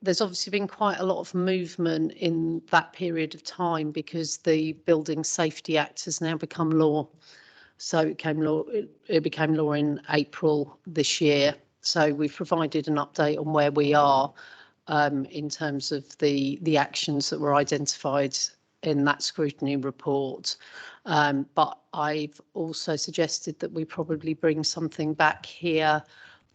there's obviously been quite a lot of movement in that period of time because the Building Safety Act has now become law. So it became law in April this year. So we've provided an update on where we are in terms of the actions that were identified in that scrutiny report. But I've also suggested that we probably bring something back here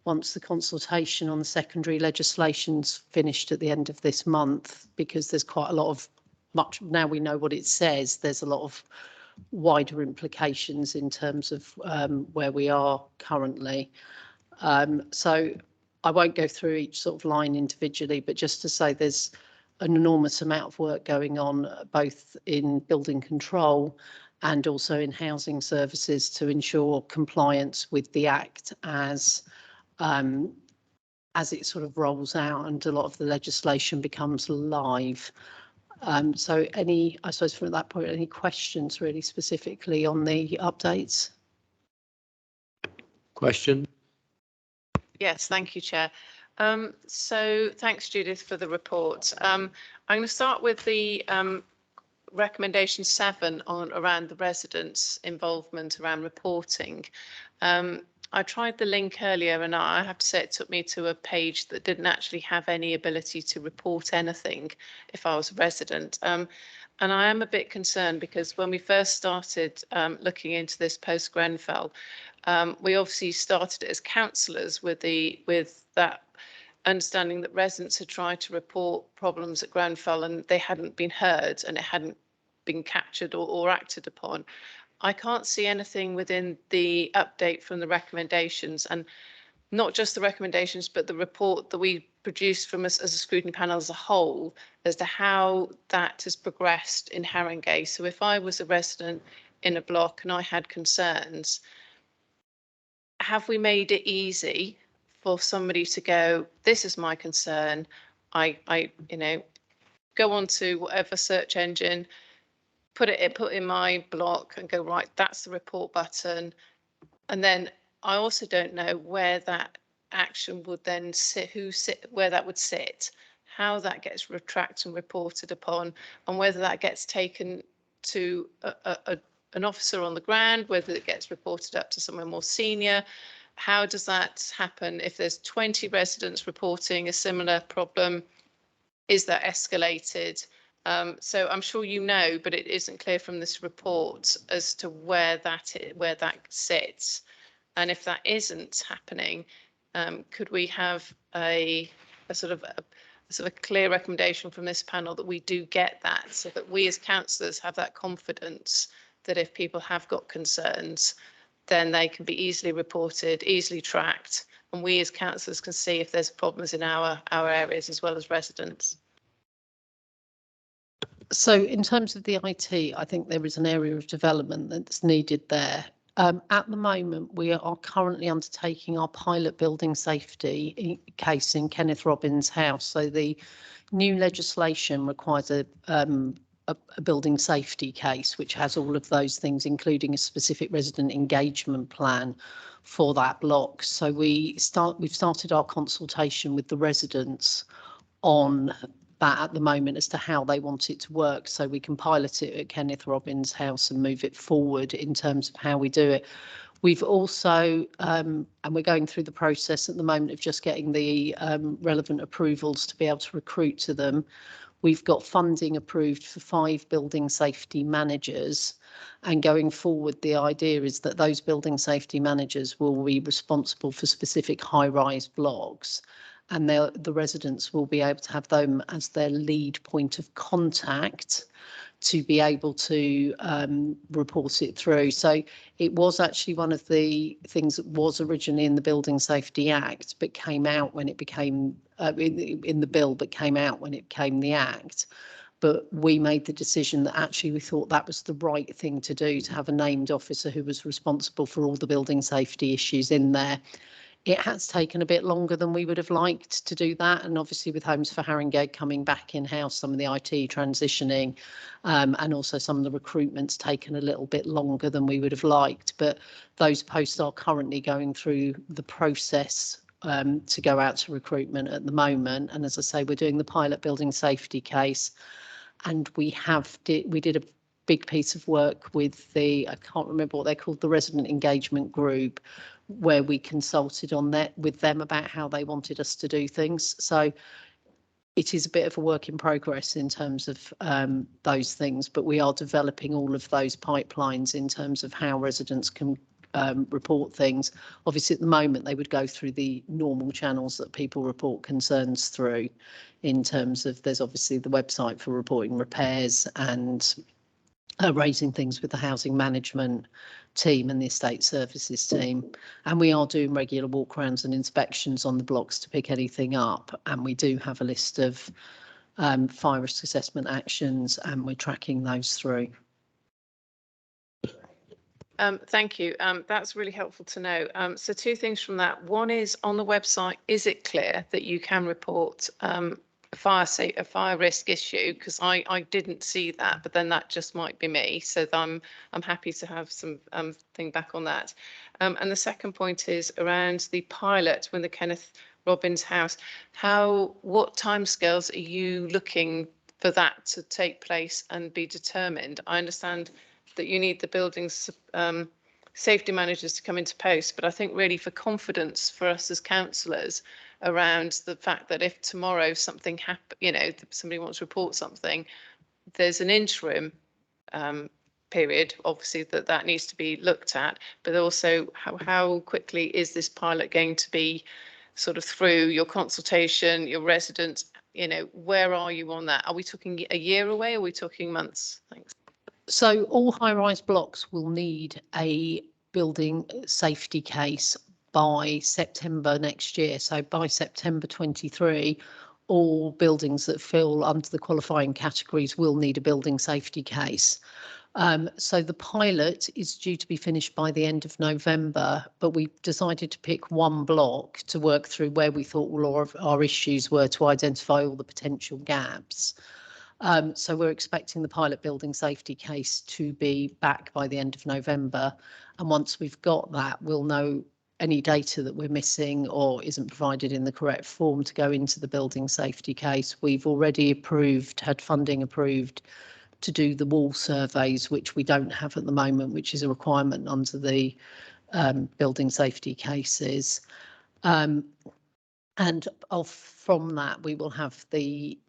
once the consultation on the secondary legislation's finished at the end of this month, because there's quite a lot of now we know what it says, there's a lot of wider implications in terms of where we are currently. So I won't go through each sort of line individually, but just to say there's an enormous amount of work going on both in building control and also in housing services to ensure compliance with the Act as it sort of rolls out and a lot of the legislation becomes live. So I suppose from that point, any questions really specifically on the updates? Question? Yes, thank you, Chair. So thanks, Judith, for the report. I'm going to start with the recommendation 7 around the residents' involvement around reporting. I tried the link earlier and I have to say it took me to a page that didn't actually have any ability to report anything if I was a resident. And I am a bit concerned because when we first started looking into this post-Grenfell, we obviously started as councillors with that understanding that residents had tried to report problems at Grenfell and they hadn't been heard and it hadn't been captured or acted upon. I can't see anything within the update from the recommendations, and not just the recommendations, but the report that we produced from us as a scrutiny panel as a whole, as to how that has progressed in Haringey. So if I was a resident in a block and I had concerns, have we made it easy for somebody to go, this is my concern, I go on to whatever search engine, put in my block and go, right, that's the report button. And then I also don't know where that action would then sit, where that would sit, how that gets retracted and reported upon, and whether that gets taken to an officer on the ground, whether it gets reported up to someone more senior. How does that happen if there's 20 residents reporting a similar problem? Is that escalated? So I'm sure you know, but it isn't clear from this report as to where that sits. And if that isn't happening, could we have a sort of clear recommendation from this panel that we do get that, so that we as councillors have that confidence that if people have got concerns, then they can be easily reported, easily tracked, and we as councillors can see if there's problems in our areas as well as residents. So in terms of the IT, I think there is an area of development that's needed there. At the moment, we are currently undertaking our pilot building safety case in Kenneth Robbins' house. So the new legislation requires a building safety case, which has all of those things, including a specific resident engagement plan for that block. So we've started our consultation with the residents on that at the moment as to how they want it to work, so we can pilot it at Kenneth Robbins' house and move it forward in terms of how we do it. We've also, and we're going through the process at the moment of just getting the relevant approvals to be able to recruit to them. We've got funding approved for 5 building safety managers, and going forward the idea is that those building safety managers will be responsible for specific high-rise blocks, and the residents will be able to have them as their lead point of contact to be able to report it through. So it was actually one of the things that was originally in the Building Safety Act, but came out when it became in the bill, but came out when it became the Act. But we made the decision that actually we thought that was the right thing to do, to have a named officer who was responsible for all the building safety issues in there. It has taken a bit longer than we would have liked to do that, and obviously with Homes for Haringey coming back in-house, some of the IT transitioning, and also some of the recruitment's taken a little bit longer than we would have liked. But those posts are currently going through the process to go out to recruitment at the moment. And as I say, we're doing the pilot building safety case, and we did a big piece of work with I can't remember what they're called, the resident engagement group, where we consulted on that with them about how they wanted us to do things. So it is a bit of a work in progress in terms of those things, but we are developing all of those pipelines in terms of how residents can report things. Obviously, at the moment, they would go through the normal channels that people report concerns through, in terms of there's obviously the website for reporting repairs and raising things with the housing management team and the estate services team. And we are doing regular walkarounds and inspections on the blocks to pick anything up. And we do have a list of fire risk assessment actions, and we're tracking those through. Thank you. That's really helpful to know. So two things from that. One is, on the website, is it clear that you can report a fire risk issue? Because I didn't see that, but then that just might be me. So I'm happy to have some thing back on that. And the second point is around the pilot when the Kenneth Robbins house. What timescales are you looking for that to take place and be determined? I understand that you need the buildings safety managers to come into post, but I think really for confidence for us as councillors around the fact that if tomorrow something happens, somebody wants to report something, there's an interim period, obviously, that needs to be looked at, but also how quickly is this pilot going to be sort of through your consultation, your residents, where are you on that? Are we talking a year away? Are we talking months? Thanks. So all high-rise blocks will need a building safety case by September next year. So by September 23, all buildings that fall under the qualifying categories will need a building safety case. So the pilot is due to be finished by the end of November, but we decided to pick one block to work through where we thought all of our issues were, to identify all the potential gaps. So we're expecting the pilot building safety case to be back by the end of November. And once we've got that, we'll know any data that we're missing or isn't provided in the correct form to go into the building safety case. We've already had funding approved to do the wall surveys, which we don't have at the moment, which is a requirement under the building safety cases. And from that, we will have the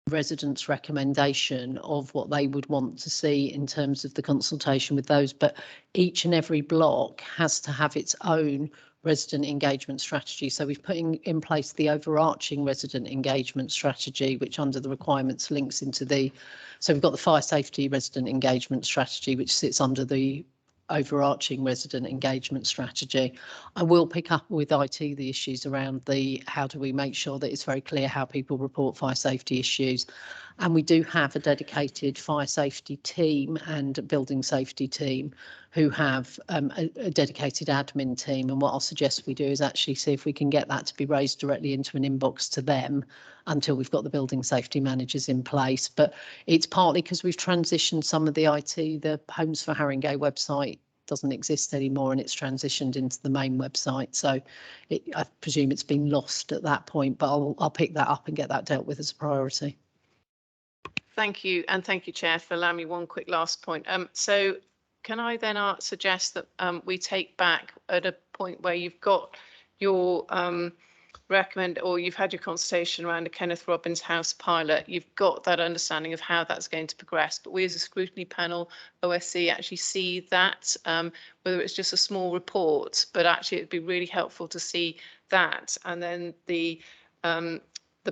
residents' recommendation of what they would want to see in terms of the consultation with those, but each and every block has to have its own resident engagement strategy. So we've put in place the overarching resident engagement strategy, which under the requirements links into so we've got the fire safety resident engagement strategy, which sits under the overarching resident engagement strategy. I will pick up with IT the issues around how do we make sure that it's very clear how people report fire safety issues. And we do have a dedicated fire safety team and building safety team who have a dedicated admin team. And what I'll suggest we do is actually see if we can get that to be raised directly into an inbox to them until we've got the building safety managers in place. But it's partly because we've transitioned some of the IT. The Homes for Haringey website doesn't exist anymore, and it's transitioned into the main website. So I presume it's been lost at that point, but I'll pick that up and get that dealt with as a priority. Thank you, and thank you, Chair, for allowing me one quick last point. So can I then suggest that we take back at a point where you've got your you've had your consultation around a Kenneth Robbins house pilot, you've got that understanding of how that's going to progress, but we as a scrutiny panel, OSC, actually see that, whether it's just a small report, but actually it'd be really helpful to see that. And then the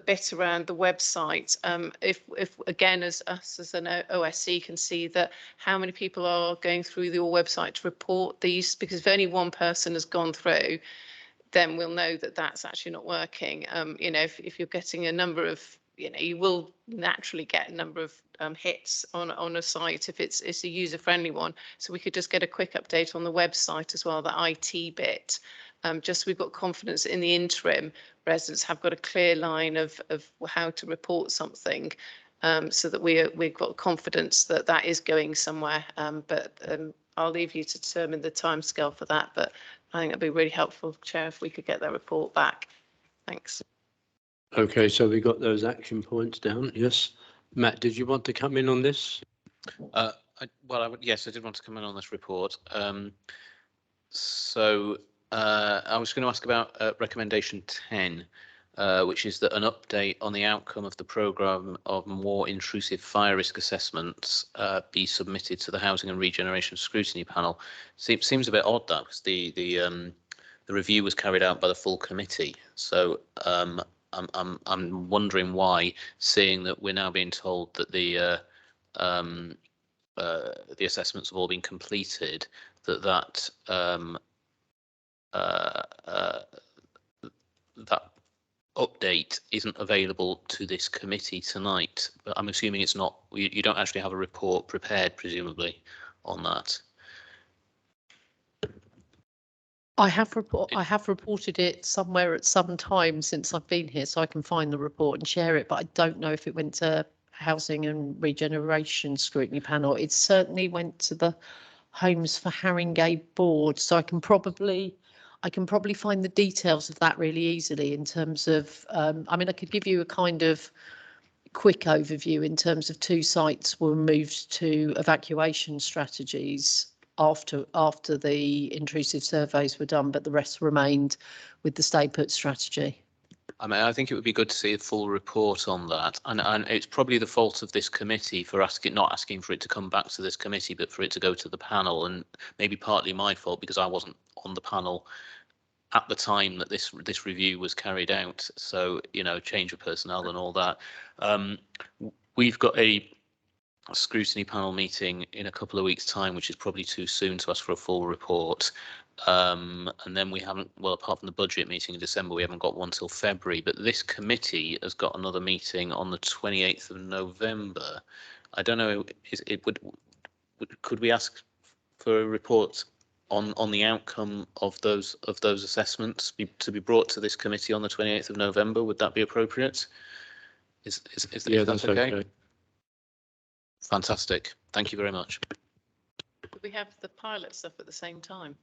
bit around the website, if again, as us as an OSC can see that how many people are going through your website to report these, because if only one person has gone through, then we'll know that that's actually not working. If you're getting a number of, you will naturally get a number of hits on a site if it's a user-friendly one. So we could just get a quick update on the website as well, the IT bit. Just so we've got confidence in the interim, residents have got a clear line of how to report something, so that we've got confidence that that is going somewhere. But I'll leave you to determine the timescale for that. But I think that'd be really helpful, Chair, if we could get that report back. Thanks. Okay, so we got those action points down. Yes. Matt, did you want to come in on this? Yes, I did want to come in on this report. So I was going to ask about recommendation 10, which is that an update on the outcome of the programme of more intrusive fire risk assessments be submitted to the Housing and Regeneration Scrutiny Panel. Seems a bit odd, that, because the review was carried out by the full committee. So I'm wondering why, seeing that we're now being told that the assessments have all been completed, that update isn't available to this committee tonight. But I'm assuming it's not. You don't actually have a report prepared, presumably, on that. I have reported it somewhere at some time since I've been here, so I can find the report and share it. But I don't know if it went to Housing and Regeneration Scrutiny Panel. It certainly went to the Homes for Haringey Board, so I can probably find the details of that really easily in terms of. I mean, I could give you a kind of quick overview in terms of 2 sites were moved to evacuation strategies after the intrusive surveys were done, but the rest remained with the stay put strategy. I mean, I think it would be good to see a full report on that, and it's probably the fault of this committee for not asking for it to come back to this committee, but for it to go to the panel, and maybe partly my fault because I wasn't on the panel at the time that this review was carried out. So, you know, change of personnel and all that. We've got a scrutiny panel meeting in a couple of weeks' time, which is probably too soon to ask for a full report. And then we haven't, well, apart from the budget meeting in December, we haven't got one till February. But this committee has got another meeting on the 28th of November. I don't know, could we ask for a report on the outcome of those assessments to be brought to this committee on the 28th of November? Would that be appropriate? Is that okay? Fantastic. Thank you very much. Do we have the pilot stuff at the same time?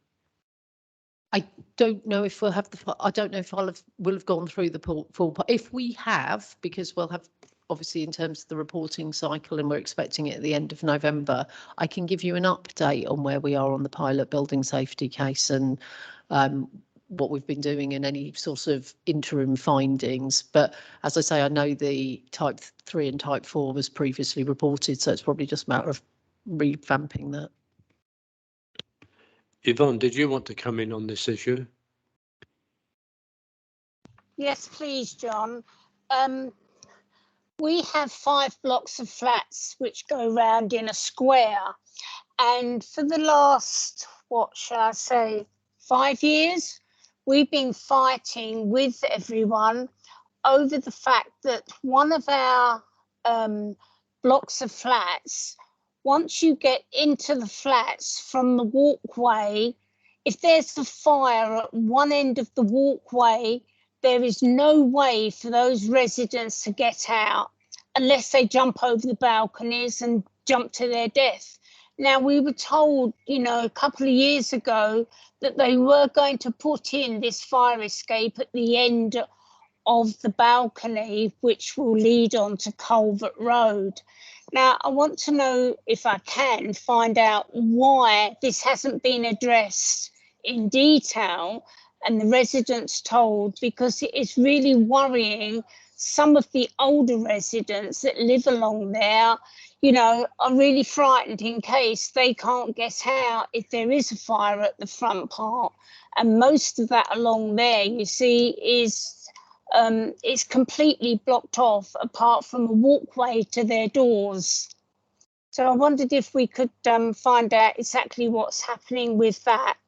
I don't know if we'll have I don't know if we'll have gone through the full. If we have, because we'll have obviously in terms of the reporting cycle, and we're expecting it at the end of November, I can give you an update on where we are on the pilot building safety case and what we've been doing and any sort of interim findings. But as I say, I know the type 3 and type 4 was previously reported, so it's probably just a matter of revamping that. Yvonne, did you want to come in on this issue? Yes, please, John. We have 5 blocks of flats which go round in a square, and for the last, what shall I say, 5 years, we've been fighting with everyone over the fact that one of our blocks of flats, once you get into the flats from the walkway, if there's a fire at one end of the walkway, there is no way for those residents to get out unless they jump over the balconies and jump to their death. Now, we were told, you know, a couple of years ago that they were going to put in this fire escape at the end of the balcony, which will lead on to Culvert Road. Now, I want to know, if I can, find out why this hasn't been addressed in detail and the residents told, because it is really worrying. Some of the older residents that live along there, you know, are really frightened in case they can't get out if there is a fire at the front part. And most of that along there, you see, is completely blocked off apart from a walkway to their doors. So I wondered if we could find out exactly what's happening with that.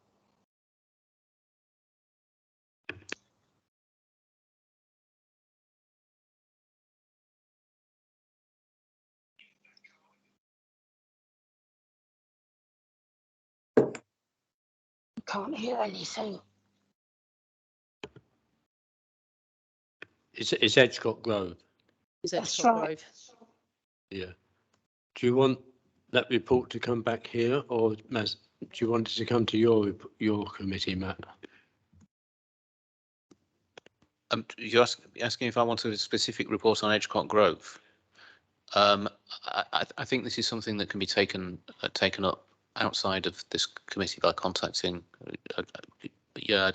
Can't hear anything. It's Edgecott Grove. Is That's Edgecott right. Grove? Yeah. Do you want that report to come back here, or do you want it to come to your committee, Matt? You're asking if I wanted a specific report on Edgecott Grove. I think this is something that can be taken up outside of this committee by contacting. Yeah,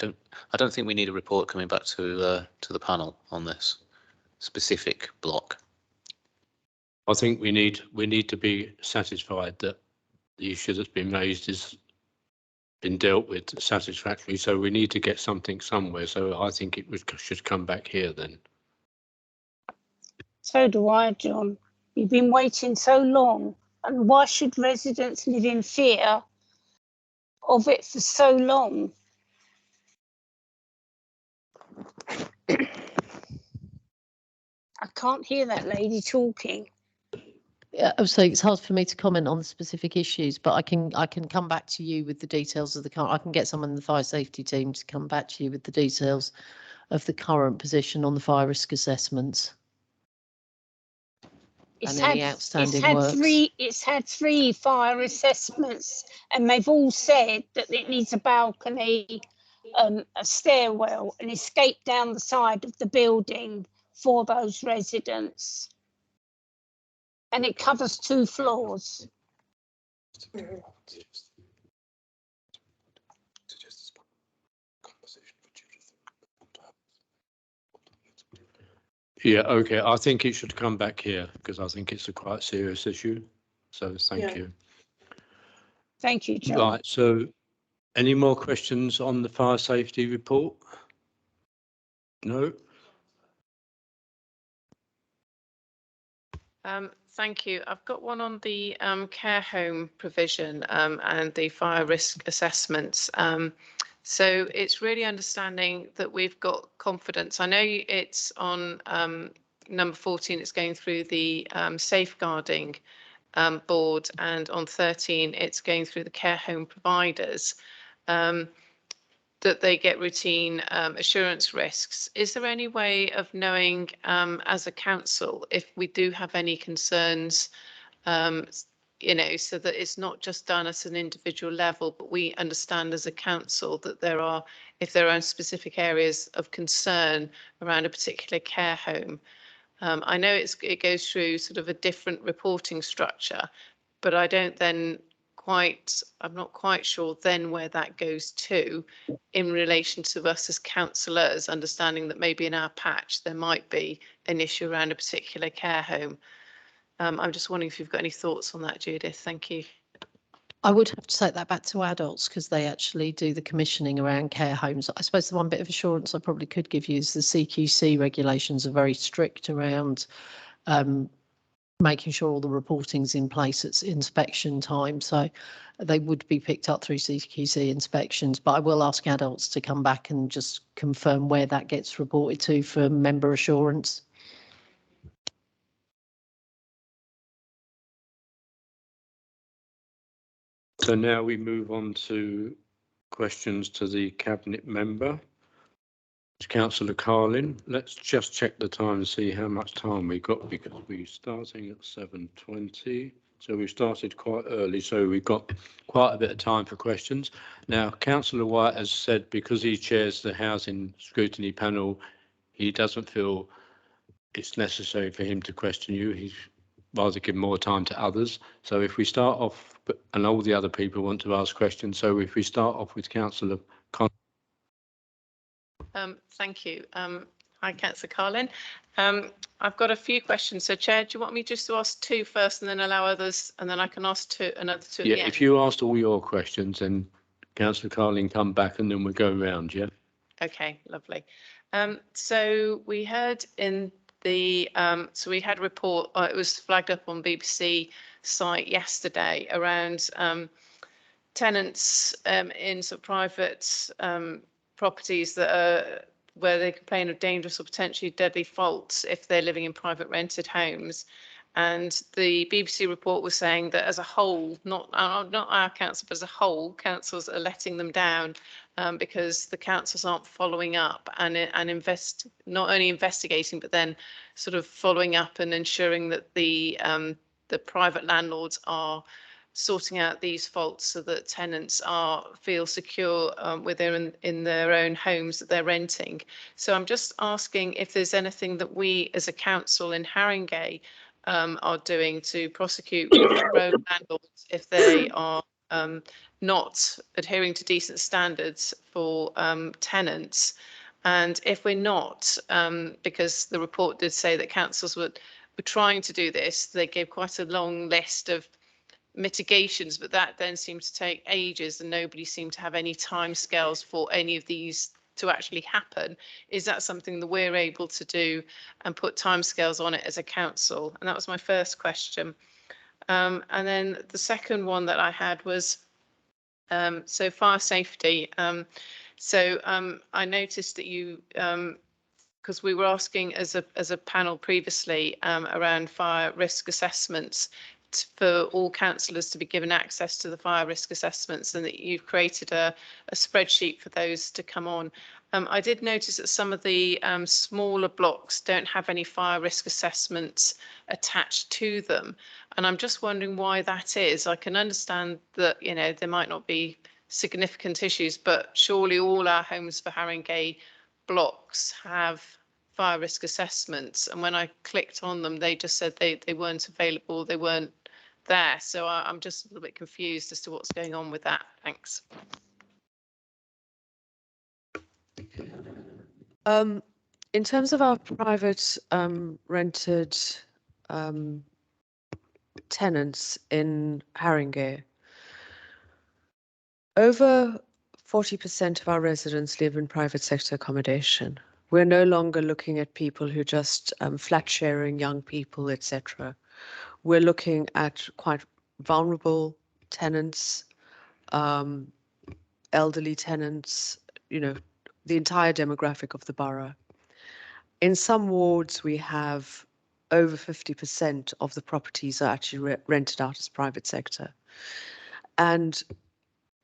I don't think we need a report coming back to the panel on this specific block. I think we need to be satisfied that the issue that's been raised has been dealt with satisfactorily. So we need to get something somewhere. So I think it should come back here then. So do I, John. You've been waiting so long, and why should residents live in fear of it for so long? I can't hear that lady talking. Yeah, so it's hard for me to comment on the specific issues, but I can come back to you with the details of the current. I can get someone in the fire safety team to come back to you with the details of the current position on the fire risk assessments. It's And any outstanding works. It's had three fire assessments, and they've all said that it needs a balcony, a stairwell, an escape down the side of the building for those residents. And it covers 2 floors. Yeah, okay. I think it should come back here because I think it's a quite serious issue. So thank you. Thank you, John. Right. So any more questions on the fire safety report? No? Thank you. I've got one on the care home provision and the fire risk assessments. So it's really understanding that we've got confidence. I know it's on number 14, it's going through the safeguarding board, and on 13, it's going through the care home providers. That they get routine assurance risks. Is there any way of knowing as a council if we do have any concerns, you know, so that it's not just done at an individual level, but we understand as a council that if there are specific areas of concern around a particular care home. I know it goes through sort of a different reporting structure, but I'm not quite sure then where that goes to in relation to us as councillors, understanding that maybe in our patch there might be an issue around a particular care home. I'm just wondering if you've got any thoughts on that, Judith. Thank you. I would have to take that back to adults because they actually do the commissioning around care homes. I suppose the one bit of assurance I probably could give you is the CQC regulations are very strict around making sure all the reporting's in place at inspection time. So they would be picked up through CQC inspections, but I will ask adults to come back and just confirm where that gets reported to for member assurance. So now we move on to questions to the cabinet member. Councillor Carlin, let's just check the time and see how much time we got because we're starting at 7:20. So we started quite early, so we've got quite a bit of time for questions. Now, Councillor White has said because he chairs the Housing Scrutiny Panel, he doesn't feel it's necessary for him to question you. He's rather give more time to others. So if we start off, and all the other people want to ask questions, so if we start off with Councillor Thank you. Hi, Councillor Carlin. I've got a few questions. So, Chair, do you want me just to ask 2 first and then allow others, and then I can ask another 2 at the end? if you asked all your questions, then Councillor Carlin come back and then we'll go round, yeah? Okay, lovely. So we heard in the, so we had a report, it was flagged up on BBC site yesterday around tenants in sort of private properties that are where they complain of dangerous or potentially deadly faults if they're living in private rented homes. And the BBC report was saying that as a whole, not our council, but as a whole, councils are letting them down because the councils aren't following up and not only investigating, but then sort of following up and ensuring that the private landlords are sorting out these faults so that tenants feel secure within in their own homes that they're renting. So I'm just asking if there's anything that we as a council in Haringey are doing to prosecute road landlords if they are not adhering to decent standards for tenants. And if we're not, because the report did say that councils were trying to do this, they gave quite a long list of mitigations, but that then seemed to take ages and nobody seemed to have any timescales for any of these to actually happen. Is that something that we're able to do and put timescales on it as a council? And that was my first question. And then the second one that I had was, so fire safety. I noticed that you, because we were asking as a panel previously around fire risk assessments for all councillors to be given access to the fire risk assessments, and that you've created a spreadsheet for those to come on. I did notice that some of the smaller blocks don't have any fire risk assessments attached to them. And I'm just wondering why that is. I can understand that, you know, there might not be significant issues, but surely all our Homes for Haringey blocks have fire risk assessments. And when I clicked on them, they just said they weren't available, they weren't there. So I'm just a little bit confused as to what's going on with that. Thanks. In terms of our private rented tenants in Haringey, over 40% of our residents live in private sector accommodation. We're no longer looking at people who just flat sharing, young people, etc. We're looking at quite vulnerable tenants, elderly tenants, you know, the entire demographic of the borough. In some wards, we have over 50% of the properties are actually rented out as private sector. And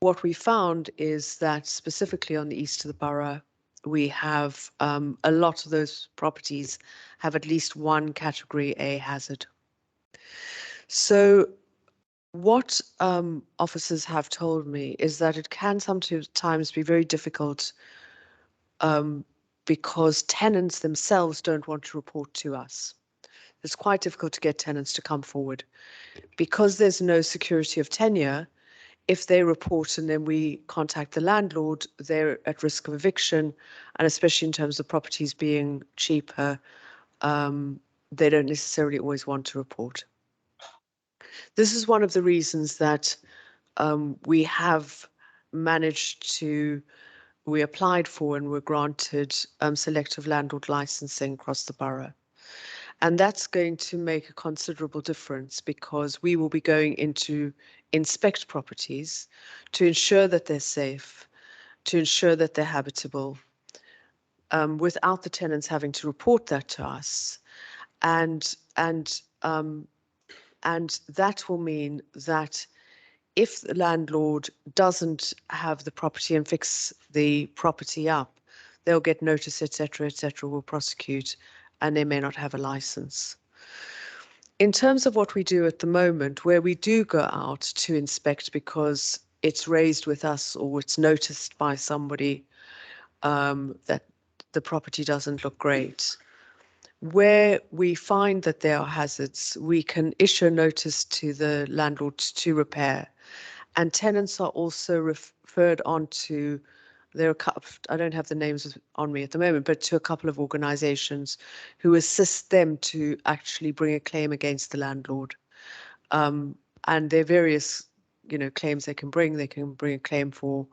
what we found is that specifically on the east of the borough, we have a lot of those properties have at least one category A hazard. So what officers have told me is that it can sometimes be very difficult because tenants themselves don't want to report to us. It's quite difficult to get tenants to come forward. Because there's no security of tenure, if they report and then we contact the landlord, they're at risk of eviction, and especially in terms of properties being cheaper, they don't necessarily always want to report. This is one of the reasons that we have managed to, we applied for and were granted selective landlord licensing across the borough. And that's going to make a considerable difference because we will be going into inspect properties to ensure that they're safe, to ensure that they're habitable, without the tenants having to report that to us. And that will mean that if the landlord doesn't have the property and fix the property up, they'll get notice, etc., will prosecute, and they may not have a license. In terms of what we do at the moment, where we do go out to inspect because it's raised with us or it's noticed by somebody that the property doesn't look great, where we find that there are hazards, we can issue a notice to the landlord to repair. And tenants are also referred on to, there are a couple, I don't have the names on me at the moment, but to a couple of organizations who assist them to actually bring a claim against the landlord. And there are various, you know, claims they can bring. They can bring a claim for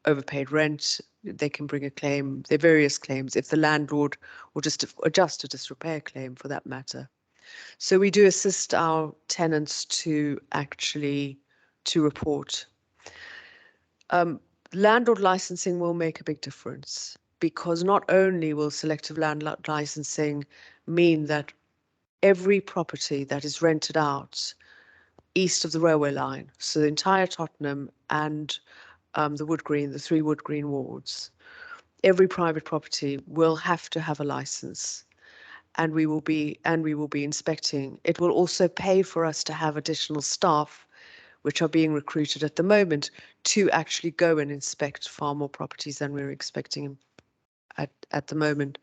overpaid rent. They can bring a claim, there are various claims, if the landlord will just adjust a disrepair claim for that matter. So we do assist our tenants to actually to report. Landlord licensing will make a big difference because not only will selective landlord licensing mean that every property that is rented out east of the railway line, so the entire Tottenham and the Wood Green, the 3 Wood Green wards, every private property will have to have a license, and we will be inspecting. It will also pay for us to have additional staff which are being recruited at the moment to actually go and inspect far more properties than we're expecting at the moment.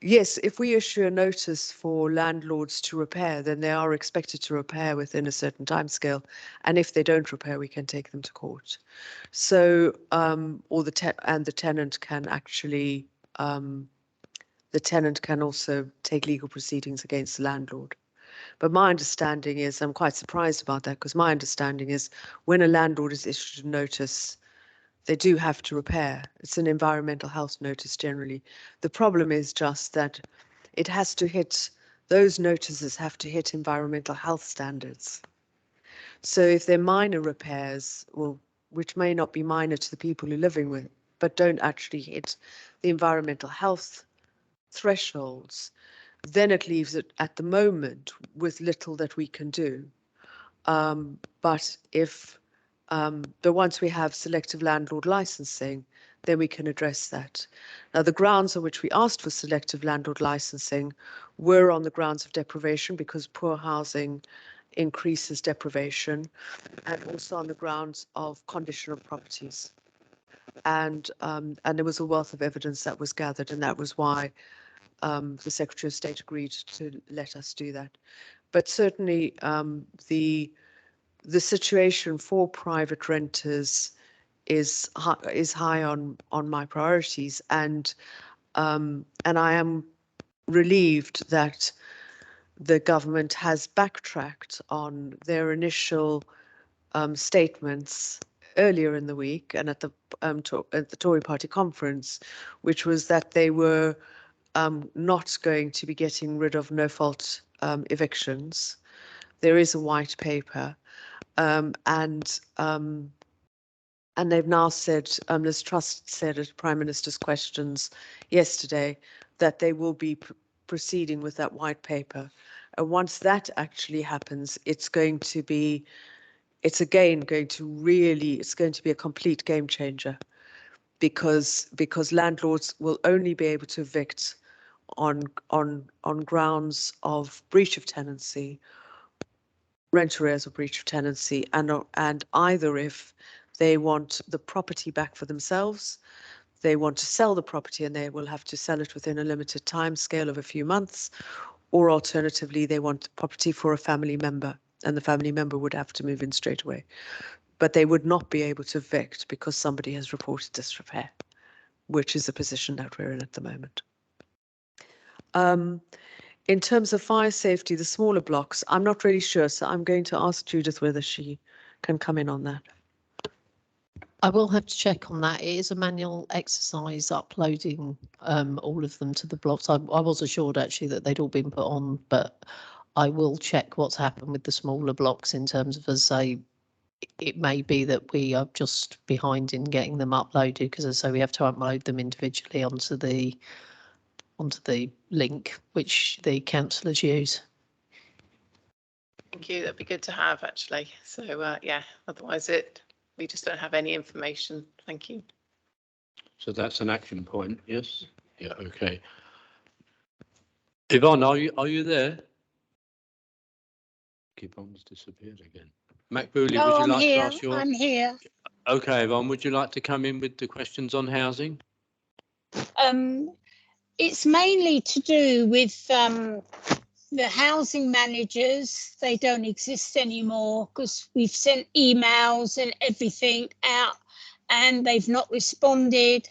Yes, if we issue a notice for landlords to repair, then they are expected to repair within a certain timescale. And if they don't repair, we can take them to court. So, or the tenant can actually, the tenant can also take legal proceedings against the landlord. But my understanding is, I'm quite surprised about that, because my understanding is when a landlord is issued a notice, they do have to repair. It's an environmental health notice generally. The problem is just that it has to hit, those notices have to hit environmental health standards. So if they're minor repairs, well, which may not be minor to the people who are living with, but don't actually hit the environmental health thresholds, then it leaves it at the moment with little that we can do. But if but once we have selective landlord licensing, then we can address that. Now, the grounds on which we asked for selective landlord licensing were on the grounds of deprivation, because poor housing increases deprivation, and also on the grounds of condition of properties. And there was a wealth of evidence that was gathered, and that was why the Secretary of State agreed to let us do that. But certainly the situation for private renters is high on my priorities, and I am relieved that the government has backtracked on their initial statements earlier in the week and at the Tory Party conference, which was that they were not going to be getting rid of no-fault evictions. There is a white paper. And they've now said, Liz Truss said at Prime Minister's questions yesterday, that they will be proceeding with that white paper. And once that actually happens, it's going to be, it's going to be a complete game changer, because landlords will only be able to evict on grounds of breach of tenancy, rent arrears or breach of tenancy, and either if they want the property back for themselves, they want to sell the property and they will have to sell it within a limited time scale of a few months, or alternatively they want the property for a family member and the family member would have to move in straight away. But they would not be able to evict because somebody has reported disrepair, which is the position that we're in at the moment. In terms of fire safety, the smaller blocks, I'm not really sure, so I'm going to ask Judith whether she can come in on that. I will have to check on that. It is a manual exercise uploading all of them to the blocks. I was assured actually that they'd all been put on, but I will check what's happened with the smaller blocks in terms of, as I say, it may be that we are just behind in getting them uploaded, because as I say, we have to upload them individually onto the link which the councillors use. Thank you. That'd be good to have, actually. So yeah, otherwise we just don't have any information. Thank you. So that's an action point, yes? Yeah, okay. Yvonne, are you there? Yvonne's disappeared again. Macbooly, No, would you I'm like here. to ask your... I'm here. Okay, Yvonne, would you like to come in with the questions on housing? It's mainly to do with the housing managers. They don't exist anymore because we've sent emails and everything out and they've not responded.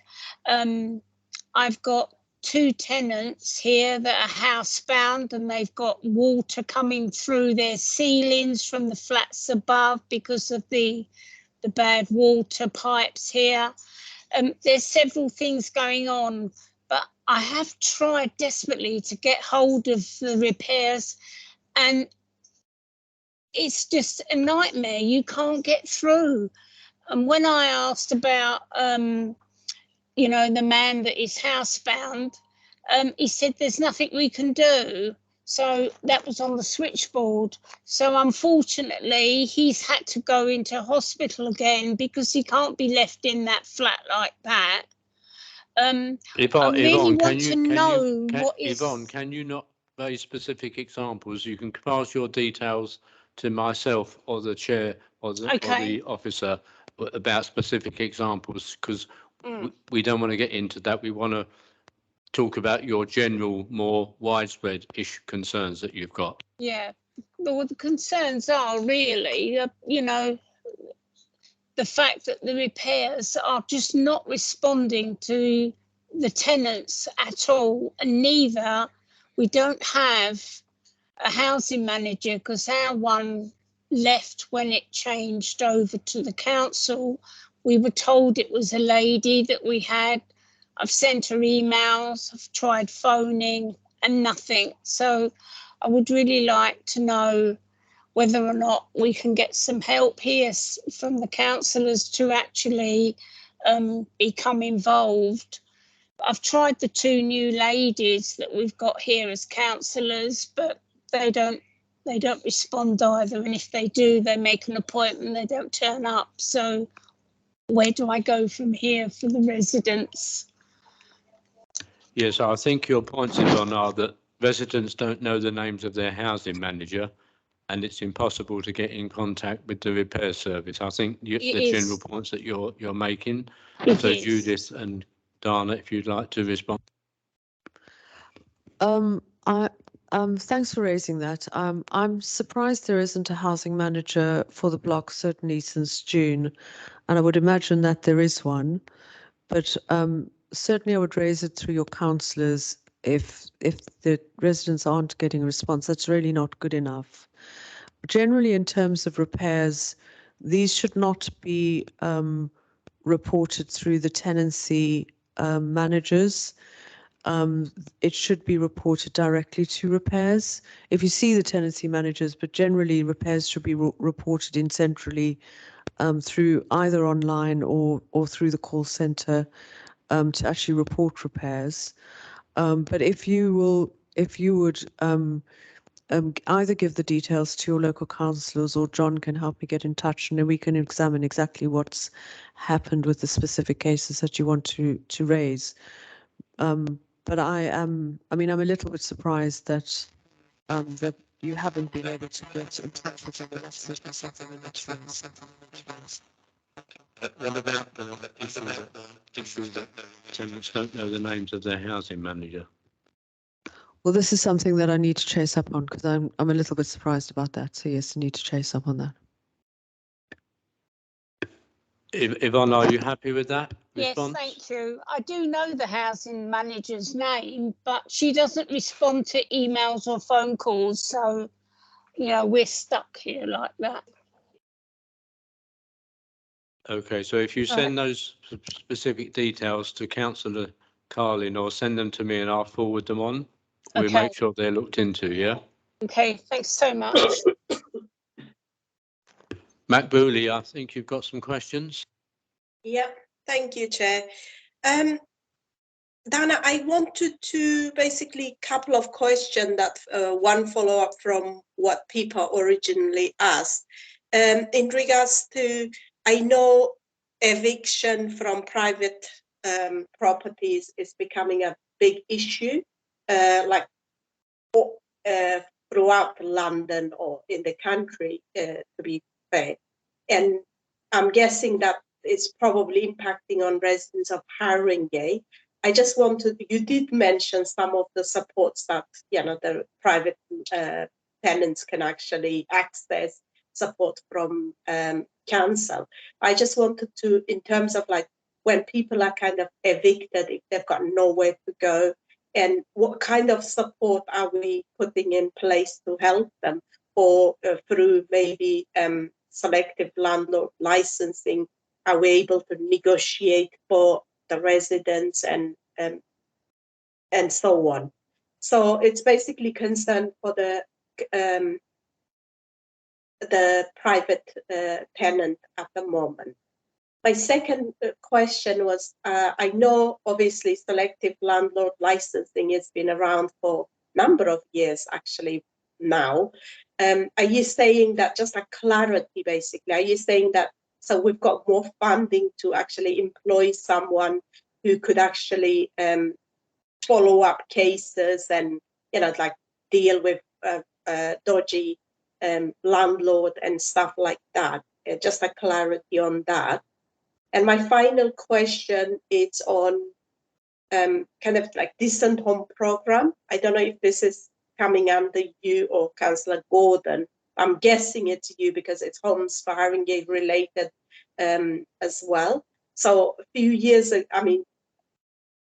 I've got 2 tenants here that are housebound and they've got water coming through their ceilings from the flats above because of the bad water pipes here. There's several things going on, but I have tried desperately to get hold of the repairs and it's just a nightmare. You can't get through. And when I asked about, you know, the man that is housebound, he said there's nothing we can do. So that was on the switchboard. So unfortunately, he's had to go into hospital again because he can't be left in that flat like that. I really want to know what is... Yvonne, can you not raise specific examples? You can pass your details to myself or the chair or the Okay. officer about specific examples, because Mm. we don't want to get into that. We want to talk about your general, more widespread concerns that you've got. Yeah. Well, the concerns are really, you know, the fact that the repairs are just not responding to the tenants at all, and neither we don't have a housing manager, because our one left when it changed over to the council. We were told it was a lady that we had. I've sent her emails, I've tried phoning and nothing. So I would really like to know whether or not we can get some help here from the councillors to actually become involved. I've tried the two new ladies that we've got here as councillors, but they don't respond either. And if they do, they make an appointment, they don't turn up. So where do I go from here for the residents? Yes, I think your points, Yvonne, are that residents don't know the names of their housing manager, and it's impossible to get in contact with the repair service. I think the general points that you're making. So Judith and Dana, if you'd like to respond. Thanks for raising that. I'm surprised there isn't a housing manager for the block, certainly since June, and I would imagine that there is one. But certainly I would raise it through your councillors. If the residents aren't getting a response, that's really not good enough. Generally, in terms of repairs, these should not be reported through the tenancy managers. It should be reported directly to repairs. If you see the tenancy managers, but generally repairs should be reported in centrally through either online or through the call centre to actually report repairs. But if you would either give the details to your local councillors, or John can help me get in touch, and then we can examine exactly what's happened with the specific cases that you want to raise. But I'm a little bit surprised that that you haven't been able to get in touch with them. That's certainly something in that sense. What about the issue that tenants don't know the names of their housing manager? Well, this is something that I need to chase up on, because I'm a little bit surprised about that. So yes, I need to chase up on that. Yvonne, are you happy with that response? Yes, thank you. I do know the housing manager's name, but she doesn't respond to emails or phone calls. So, you know, we're stuck here like that. Okay, so if you send those specific details to Councillor Carlin, or send them to me and I'll forward them on, we'll make sure they're looked into, yeah? Okay, thanks so much. Mac Booley, I think you've got some questions. Yeah, thank you, Chair. Dana, I wanted to basically couple of questions that one follow up from what people originally asked. In regards to, I know eviction from private properties is becoming a big issue, throughout London or in the country, to be fair. And I'm guessing that it's probably impacting on residents of Haringey. I just wanted, you did mention some of the supports that, you know, the private tenants can actually access support from council. I just wanted to, in terms of like when people are kind of evicted, if they've got nowhere to go, and what kind of support are we putting in place to help them, or through maybe selective landlord licensing, are we able to negotiate for the residents and so on? So it's basically concerned for the private tenant at the moment. My second question was, I know obviously selective landlord licensing has been around for a number of years actually now. Are you saying that, just a clarity basically, are you saying that so we've got more funding to actually employ someone who could actually follow up cases and, you know, like deal with dodgy landlord and stuff like that. Just a clarity on that. And my final question is on kind of like decent home program. I don't know if this is coming under you or Councillor Gordon. I'm guessing it's you because it's homes for Haringey related as well. So a few years ago, I mean,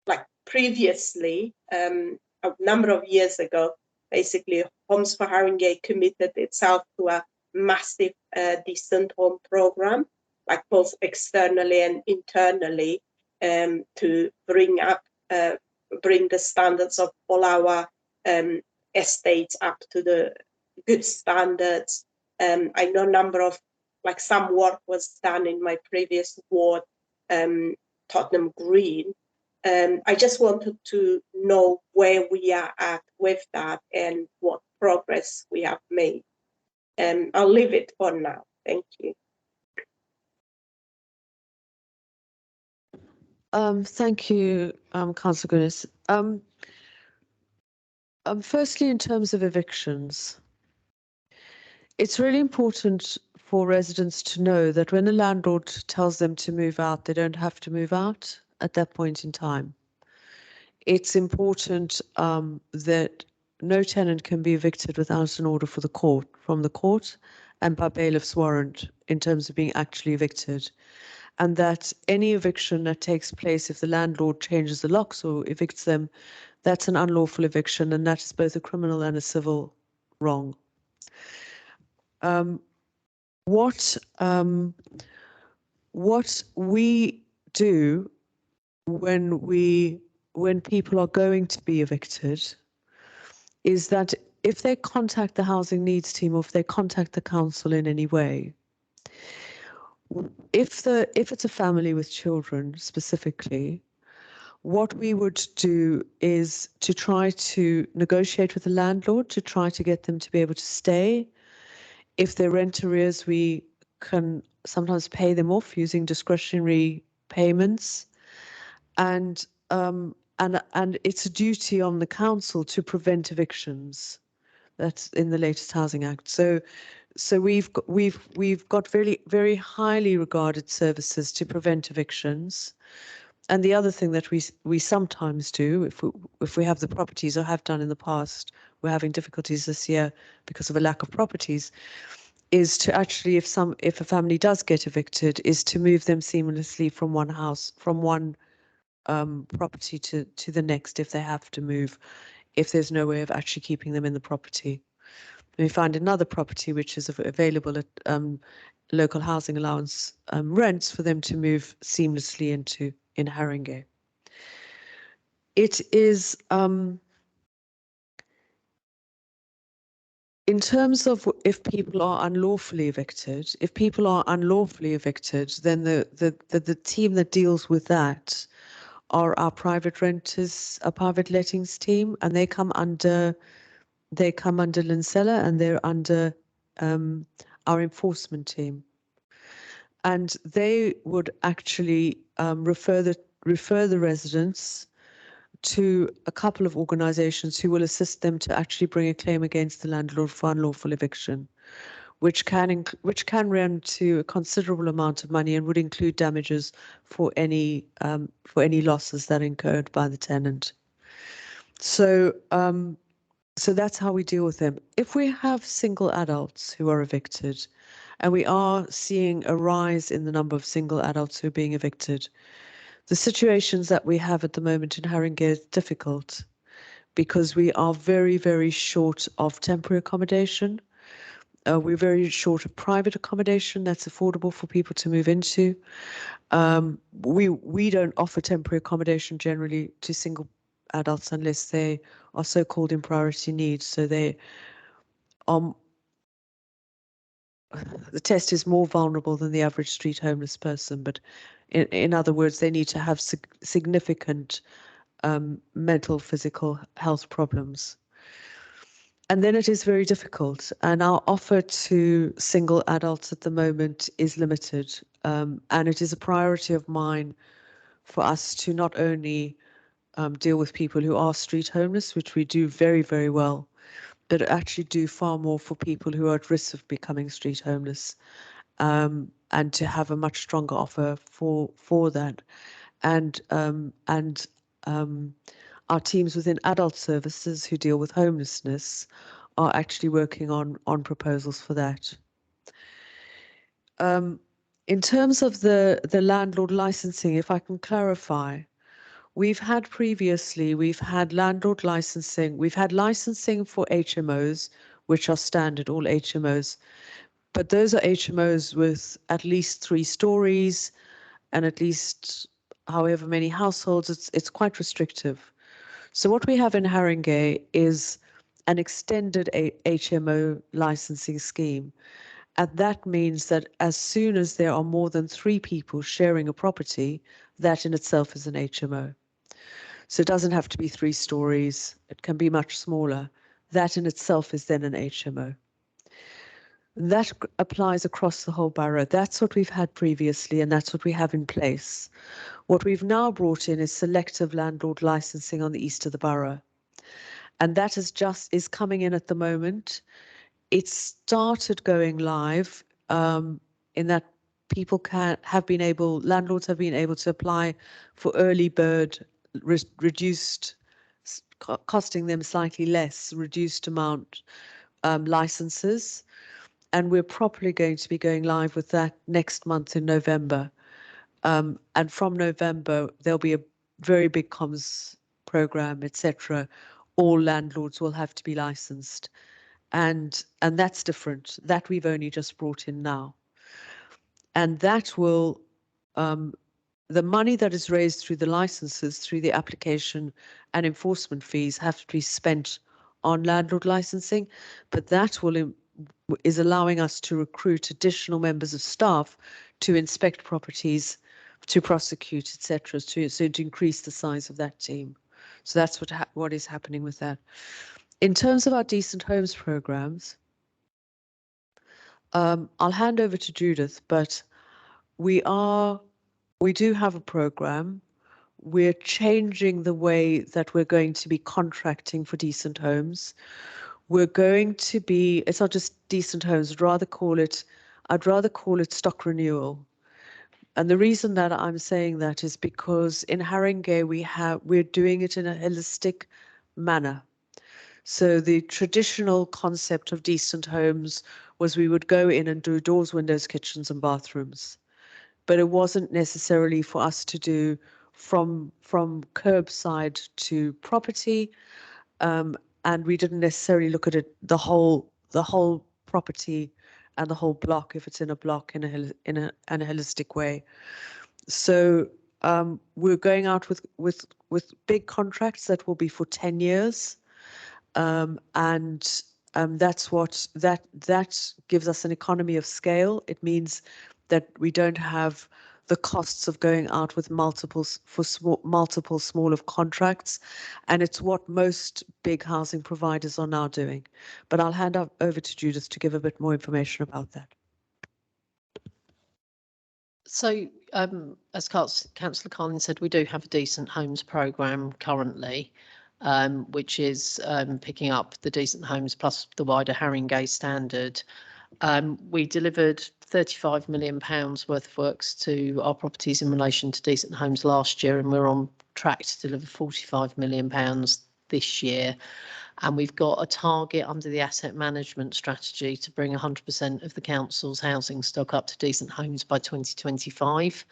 like previously, a number of years ago, basically Homes for Haringey committed itself to a massive decent home program, like both externally and internally, to bring the standards of all our estates up to the good standards. I know a number of, like some work was done in my previous ward, Tottenham Green. I just wanted to know where we are at with that and what progress we have made. I'll leave it for now. Thank you. Thank you, Councillor Guinness. Firstly, in terms of evictions, it's really important for residents to know that when a landlord tells them to move out, they don't have to move out at that point in time. It's important that no tenant can be evicted without an order from the court and by bailiff's warrant in terms of being actually evicted. And that any eviction that takes place if the landlord changes the locks or evicts them, that's an unlawful eviction, and that is both a criminal and a civil wrong. What we do when people are going to be evicted is that if they contact the housing needs team or if they contact the council in any way, if it's a family with children specifically, what we would do is to try to negotiate with the landlord to try to get them to be able to stay. If they're rent arrears, we can sometimes pay them off using discretionary payments, and it's a duty on the council to prevent evictions. That's in the latest Housing Act. So we've got very, very highly regarded services to prevent evictions. And the other thing that we sometimes do, if we have the properties or have done in the past, we're having difficulties this year because of a lack of properties, is to actually, if a family does get evicted, is to move them seamlessly from one house, from one property to the next if they have to move, if there's no way of actually keeping them in the property. We find another property which is available at local housing allowance rents for them to move seamlessly into in Haringey. It is in terms of if people are unlawfully evicted, then the team that deals with that are our private renters, our private lettings team, and they come under Linsella, and they're under our enforcement team. And they would actually refer the residents to a couple of organisations who will assist them to actually bring a claim against the landlord for unlawful eviction, which can run to a considerable amount of money and would include damages for any losses that are incurred by the tenant. So that's how we deal with them. If we have single adults who are evicted, and we are seeing a rise in the number of single adults who are being evicted, the situations that we have at the moment in Haringey is difficult because we are very, very short of temporary accommodation. We're very short of private accommodation that's affordable for people to move into. We don't offer temporary accommodation generally to single adults unless they are so-called in priority needs. So they the test is more vulnerable than the average street homeless person, but in other words, they need to have significant mental, physical health problems. And then it is very difficult. And our offer to single adults at the moment is limited. And it is a priority of mine for us to not only deal with people who are street homeless, which we do very, very well, but actually do far more for people who are at risk of becoming street homeless, and to have a much stronger offer for that. And our teams within adult services who deal with homelessness are actually working on proposals for that. In terms of the landlord licensing, if I can clarify, we've had landlord licensing, we've had licensing for HMOs, which are standard, all HMOs, but those are HMOs with at least 3 stories and at least however many households. It's quite restrictive. So what we have in Haringey is an extended HMO licensing scheme. And that means that as soon as there are more than 3 people sharing a property, that in itself is an HMO. So it doesn't have to be 3 stories. It can be much smaller. That in itself is then an HMO. That applies across the whole borough. That's what we've had previously, and that's what we have in place. What we've now brought in is selective landlord licensing on the east of the borough. And that is coming in at the moment. It started going live in that landlords have been able to apply for early bird, reduced, costing them slightly less, reduced amount licenses. And we're probably going to be going live with that next month in November. And from November, there'll be a very big comms program, etc. All landlords will have to be licensed. And that's different. That we've only just brought in now. And that will, the money that is raised through the licenses, through the application and enforcement fees have to be spent on landlord licensing, but that is allowing us to recruit additional members of staff to inspect properties, to prosecute, etc., so to increase the size of that team. So that's what is happening with that. In terms of our Decent Homes programs, I'll hand over to Judith, but we do have a program. We're changing the way that we're going to be contracting for decent homes. We're going to be, it's not just decent homes, I'd rather call it stock renewal. And the reason that I'm saying that is because in Haringey we're doing it in a holistic manner. So the traditional concept of decent homes was we would go in and do doors, windows, kitchens and bathrooms. But it wasn't necessarily for us to do from curbside to property, and we didn't necessarily look at it the whole property and the whole block if it's in a block in a holistic way. So we're going out with big contracts that will be for 10 years, and that's what that gives us an economy of scale. It means that we don't have the costs of going out with multiple smaller contracts, and it's what most big housing providers are now doing. But I'll hand over to Judith to give a bit more information about that. So, as Councillor Carlin said, we do have a Decent Homes programme currently, which is picking up the Decent Homes plus the wider Haringey standard. We delivered £35 million worth of works to our properties in relation to Decent Homes last year, and we're on track to deliver £45 million this year. And we've got a target under the asset management strategy to bring 100% of the council's housing stock up to decent homes by 2025.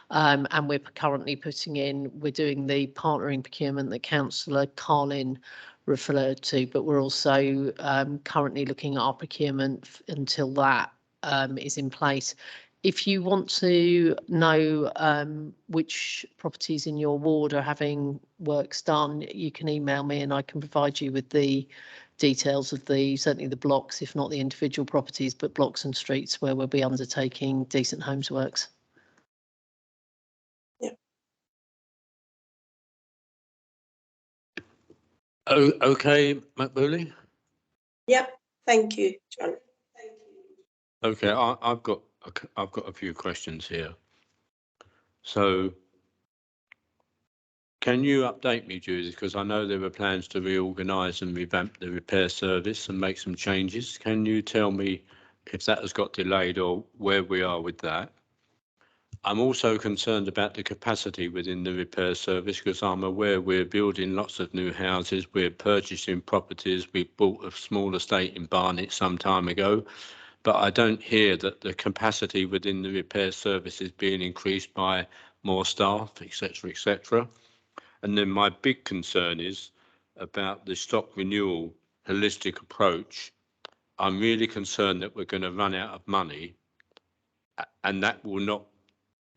And we're currently we're doing the partnering procurement that Councillor Carlin referred to, but we're also currently looking at our procurement until that is in place. If you want to know which properties in your ward are having works done, you can email me and I can provide you with the details of certainly the blocks, if not the individual properties, but blocks and streets where we'll be undertaking Decent Homes works. Yeah. Oh, okay, Makbuli? Yep, thank you, John. Okay, I've got a few questions here. So Can you update me, Judy? Because I know there were plans to reorganise and revamp the repair service and make some changes. Can you tell me if that has got delayed or where we are with that? I'm also concerned about the capacity within the repair service because I'm aware we're building lots of new houses, we're purchasing properties, we bought a small estate in Barnet some time ago, but I don't hear that the capacity within the repair service is being increased by more staff, etc., etc. And then my big concern is about the stock renewal holistic approach. I'm really concerned that we're going to run out of money and that will not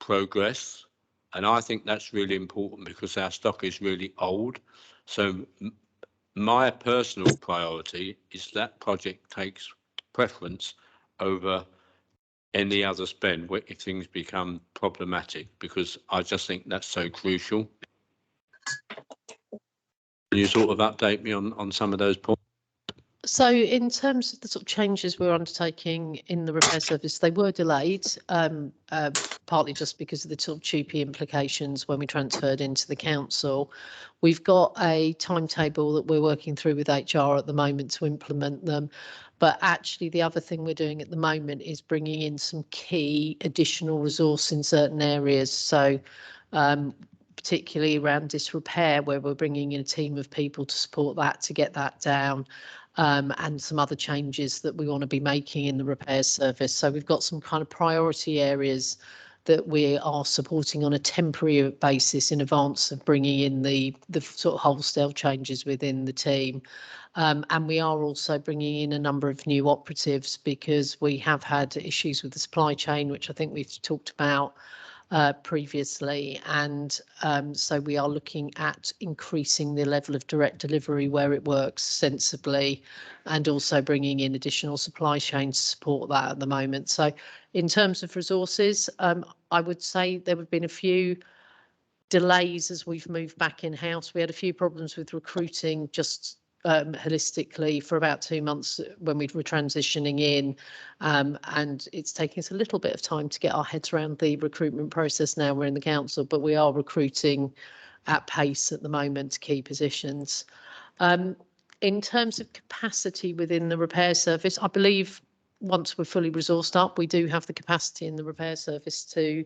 progress. And I think that's really important because our stock is really old. So my personal priority is that project takes preference over any other spend if things become problematic, because I just think that's so crucial. Can you sort of update me on some of those points? So in terms of the sort of changes we're undertaking in the repair service, they were delayed, partly just because of the sort of TUPE implications when we transferred into the council. We've got a timetable that we're working through with HR at the moment to implement them. But actually, the other thing we're doing at the moment is bringing in some key additional resource in certain areas. So particularly around disrepair, where we're bringing in a team of people to support that, to get that down, and some other changes that we want to be making in the repair service. So we've got some kind of priority areas that we are supporting on a temporary basis in advance of bringing in the sort of wholesale changes within the team. And we are also bringing in a number of new operatives because we have had issues with the supply chain, which I think we've talked about previously, and so we are looking at increasing the level of direct delivery where it works sensibly, and also bringing in additional supply chain to support that at the moment. So in terms of resources, I would say there have been a few delays as we've moved back in-house. We had a few problems with recruiting just holistically for about 2 months when we were transitioning in, and it's taking us a little bit of time to get our heads around the recruitment process now we're in the council, but we are recruiting at pace at the moment to key positions. In terms of capacity within the repair service, I believe once we're fully resourced up, we do have the capacity in the repair service to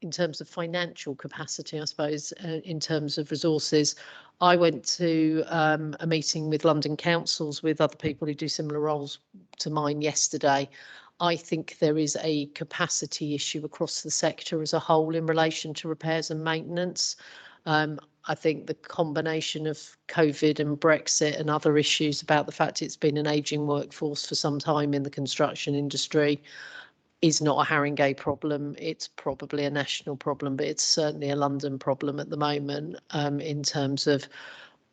in terms of financial capacity, I suppose, in terms of resources. I went to a meeting with London councils with other people who do similar roles to mine yesterday. I think there is a capacity issue across the sector as a whole in relation to repairs and maintenance. I think the combination of COVID and Brexit and other issues about the fact it's been an ageing workforce for some time in the construction industry is not a Haringey problem. It's probably a national problem, but it's certainly a London problem at the moment, in terms of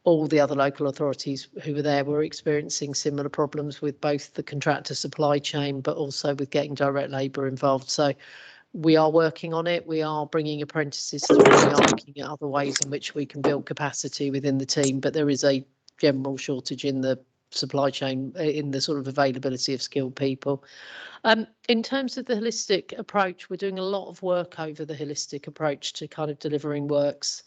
all the other local authorities who were there were experiencing similar problems with both the contractor supply chain, but also with getting direct labour involved. So we are working on it. We are bringing apprentices through. We are looking at other ways in which we can build capacity within the team, but there is a general shortage in the supply chain, in the sort of availability of skilled people. In terms of the holistic approach, we're doing a lot of work over the holistic approach to kind of delivering works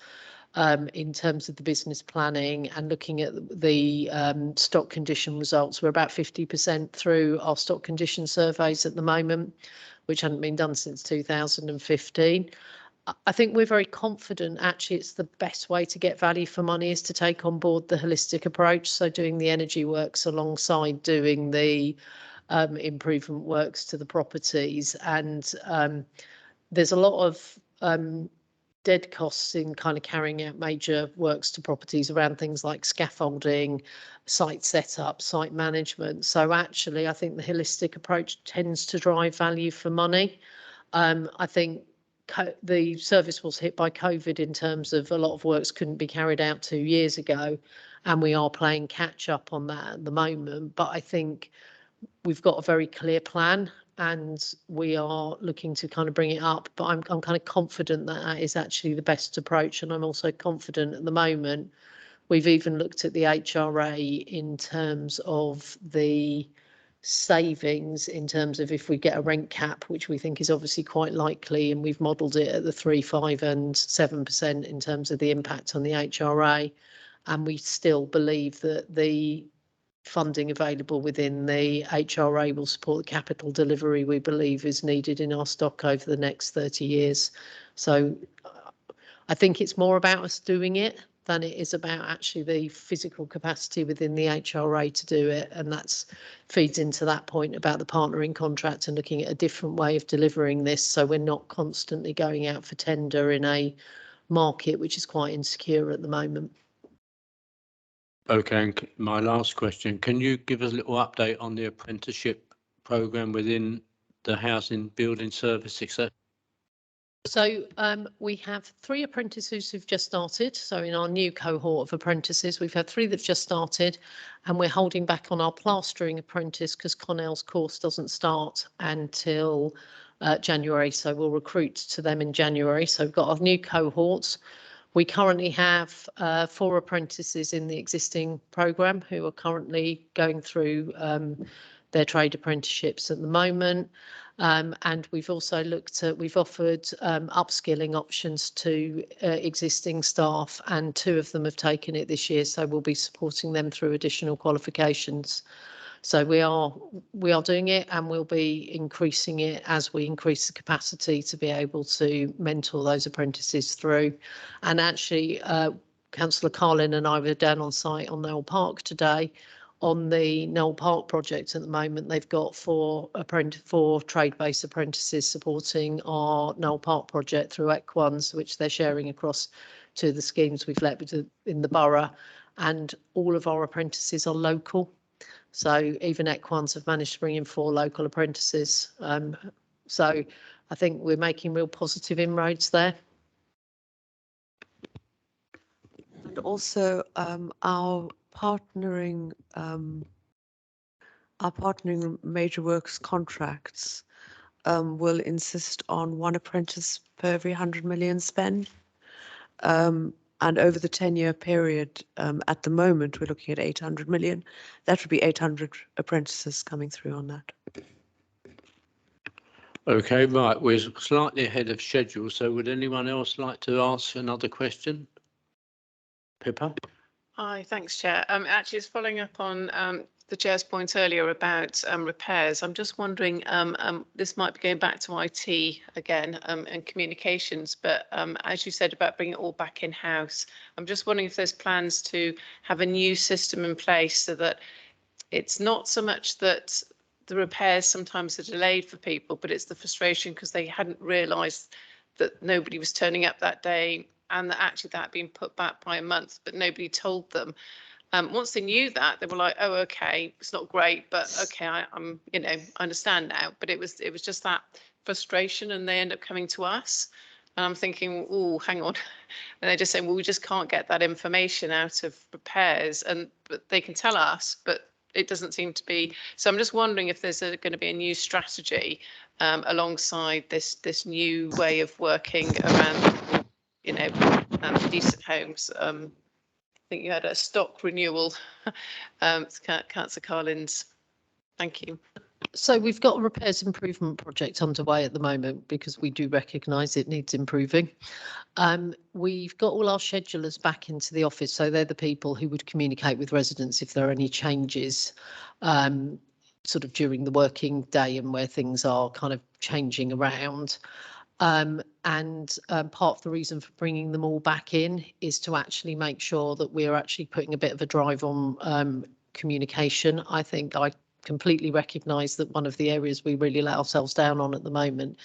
in terms of the business planning and looking at the stock condition results. We're about 50% through our stock condition surveys at the moment, which hadn't been done since 2015. I think we're very confident actually it's the best way to get value for money is to take on board the holistic approach. So doing the energy works alongside doing the improvement works to the properties, and there's a lot of dead costs in kind of carrying out major works to properties around things like scaffolding, site setup, site management. So actually I think the holistic approach tends to drive value for money. I think the service was hit by COVID in terms of a lot of works couldn't be carried out 2 years ago, and we are playing catch up on that at the moment. But I think we've got a very clear plan and we are looking to kind of bring it up, but I'm kind of confident that that is actually the best approach. And I'm also confident at the moment, we've even looked at the HRA in terms of the savings in terms of if we get a rent cap, which we think is obviously quite likely, and we've modelled it at the 3%, 5% and 7% in terms of the impact on the HRA. And we still believe that the funding available within the HRA will support the capital delivery we believe is needed in our stock over the next 30 years. So I think it's more about us doing it than it is about actually the physical capacity within the HRA to do it. And that feeds into that point about the partnering contract and looking at a different way of delivering this, so we're not constantly going out for tender in a market which is quite insecure at the moment. Okay, and my last question, can you give us a little update on the apprenticeship programme within the housing building service, etc.? So we have 3 apprentices who've just started. So in our new cohort of apprentices, we've had 3 that've just started, and we're holding back on our plastering apprentice because Connell's course doesn't start until January. So we'll recruit to them in January. So we've got our new cohorts. We currently have 4 apprentices in the existing programme who are currently going through their trade apprenticeships at the moment. And we've also we've offered upskilling options to existing staff, and 2 of them have taken it this year. So we'll be supporting them through additional qualifications. So we are doing it, and we'll be increasing it as we increase the capacity to be able to mentor those apprentices through. And actually, Councillor Carlin and I were down on site on Noel Park today. On the Noel Park project at the moment, they've got 4 trade-based apprentices supporting our Noel Park project through Equans, which they're sharing across to the schemes we've let in the borough. And all of our apprentices are local. So even Equans have managed to bring in 4 local apprentices. So I think we're making real positive inroads there. And also our partnering major works contracts will insist on 1 apprentice per every 100 million spend. And over the 10-year period, at the moment, we're looking at 800 million. That would be 800 apprentices coming through on that. Okay, right, we're slightly ahead of schedule. So would anyone else like to ask another question? Pippa? Hi, thanks, Chair. Actually, it's following up on the Chair's point earlier about repairs. I'm just wondering, this might be going back to IT again and communications, but as you said about bringing it all back in-house, I'm just wondering if there's plans to have a new system in place so that it's not so much that the repairs sometimes are delayed for people, but it's the frustration because they hadn't realised that nobody was turning up that day, and that actually that had been put back by a month, but nobody told them. Once they knew that, they were like, "Oh, okay, it's not great, but okay, I'm, I understand now." But it was just that frustration, and they end up coming to us, and I'm thinking, "Oh, hang on," and they're just saying, "Well, we just can't get that information out of repairs," but they can tell us, but it doesn't seem to be. So I'm just wondering if there's going to be a new strategy alongside this new way of working around, decent homes. I think you had a stock renewal. Councillor Carlin's. Thank you. So we've got a repairs improvement project underway at the moment because we do recognise it needs improving. We've got all our schedulers back into the office, so they're the people who would communicate with residents if there are any changes sort of during the working day and where things are kind of changing around. And part of the reason for bringing them all back in is to actually make sure that we're actually putting a bit of a drive on communication. I think I completely recognise that one of the areas we really let ourselves down on at the moment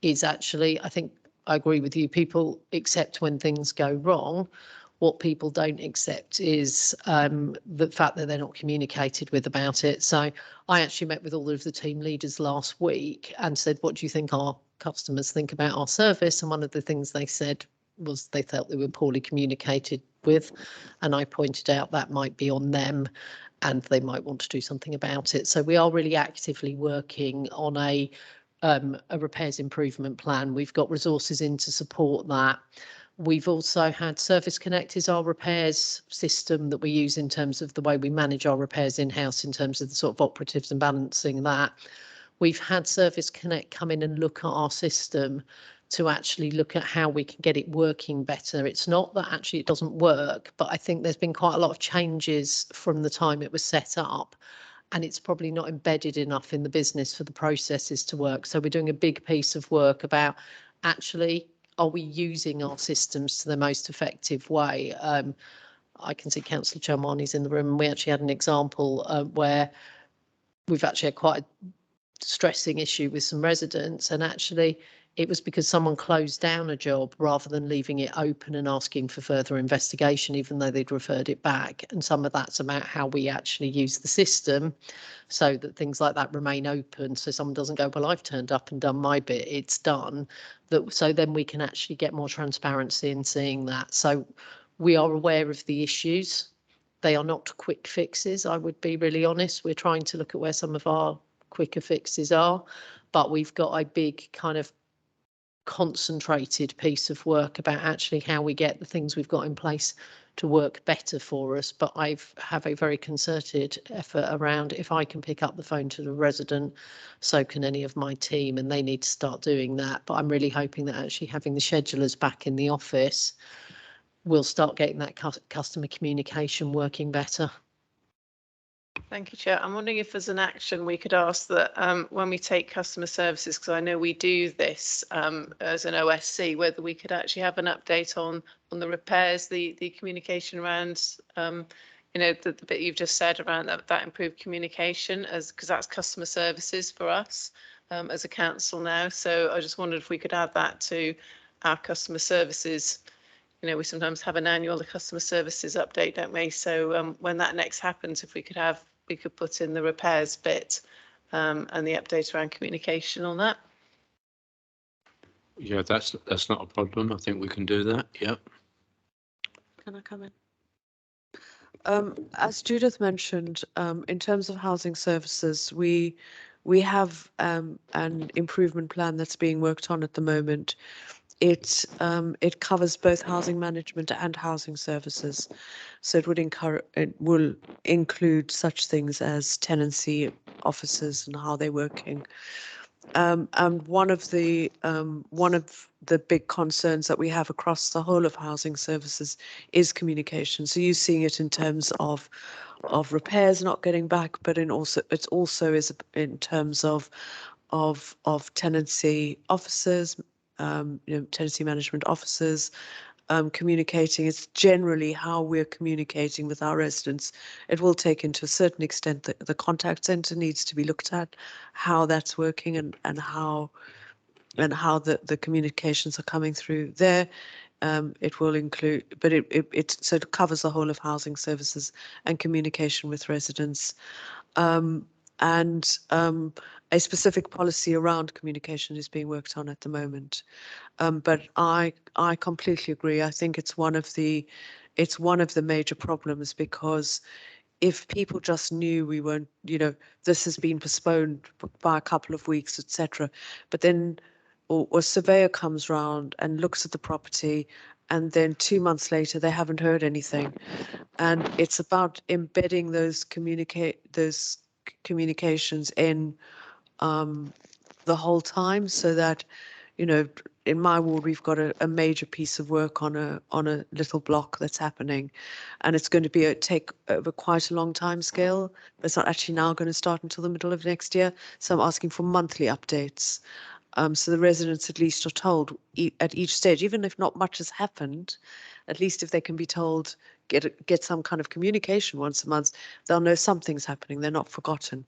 is actually, I think I agree with you, people accept when things go wrong. What people don't accept is the fact that they're not communicated with about it. So I actually met with all of the team leaders last week and said, what do you think our customers think about our service? And one of the things they said was they felt they were poorly communicated with. And I pointed out that might be on them and they might want to do something about it. So we are really actively working on a repairs improvement plan. We've got resources in to support that. We've also had Service Connect is our repairs system that we use in terms of the way we manage our repairs in-house, in terms of the sort of operatives and balancing that. We've had Service Connect come in and look at our system to actually look at how we can get it working better. It's not that actually it doesn't work, but I think there's been quite a lot of changes from the time it was set up, and it's probably not embedded enough in the business for the processes to work. So we're doing a big piece of work about actually, are we using our systems to the most effective way? I can see Councillor Chalmani's in the room, and we actually had an example where we've actually had quite a distressing issue with some residents, and actually it was because someone closed down a job rather than leaving it open and asking for further investigation, even though they'd referred it back. And some of that's about how we actually use the system so that things like that remain open, so someone doesn't go, well, I've turned up and done my bit, it's done. That so then we can actually get more transparency in seeing that. So we are aware of the issues. They are not quick fixes, I would be really honest. We're trying to look at where some of our quicker fixes are, but we've got a big kind of concentrated piece of work about actually how we get the things we've got in place to work better for us. But I have a very concerted effort around, if I can pick up the phone to the resident, so can any of my team, and they need to start doing that. But I'm really hoping that actually having the schedulers back in the office, we'll start getting that customer communication working better. Thank you, Chair. I'm wondering if there's an action we could ask that when we take customer services, because I know we do this as an OSC, whether we could actually have an update on the repairs, the communication around, you know, the bit you've just said around that improved communication, as because that's customer services for us as a council now. So I just wondered if we could add that to our customer services. You know, we sometimes have an annual customer services update, don't we? So when that next happens, if we could put in the repairs bit and the update around communication on that. Yeah, that's not a problem. I think we can do that. Yeah. Can I come in? As Judith mentioned, in terms of housing services, we have an improvement plan that's being worked on at the moment. It covers both housing management and housing services, so it will include such things as tenancy officers and how they're working. And one of the big concerns that we have across the whole of housing services is communication. So you're seeing it in terms of repairs not getting back, but it also is in terms of tenancy officers, tenancy management officers, communicating. It's generally how we're communicating with our residents. It will take into a certain extent that the contact centre needs to be looked at, how that's working and how the communications are coming through there. It will include, but it covers the whole of housing services and communication with residents. And a specific policy around communication is being worked on at the moment. But I completely agree. I think it's one of the major problems, because if people just knew we weren't, this has been postponed by a couple of weeks, etc. But then, or a surveyor comes round and looks at the property, and then 2 months later they haven't heard anything, and it's about embedding those communications in the whole time, so that, in my ward we've got a major piece of work on a little block that's happening, and it's going to take over quite a long time scale. But it's not actually now going to start until the middle of next year. So I'm asking for monthly updates, so the residents at least are told at each stage, even if not much has happened, at least if they can be told, get some kind of communication once a month, they'll know something's happening. They're not forgotten.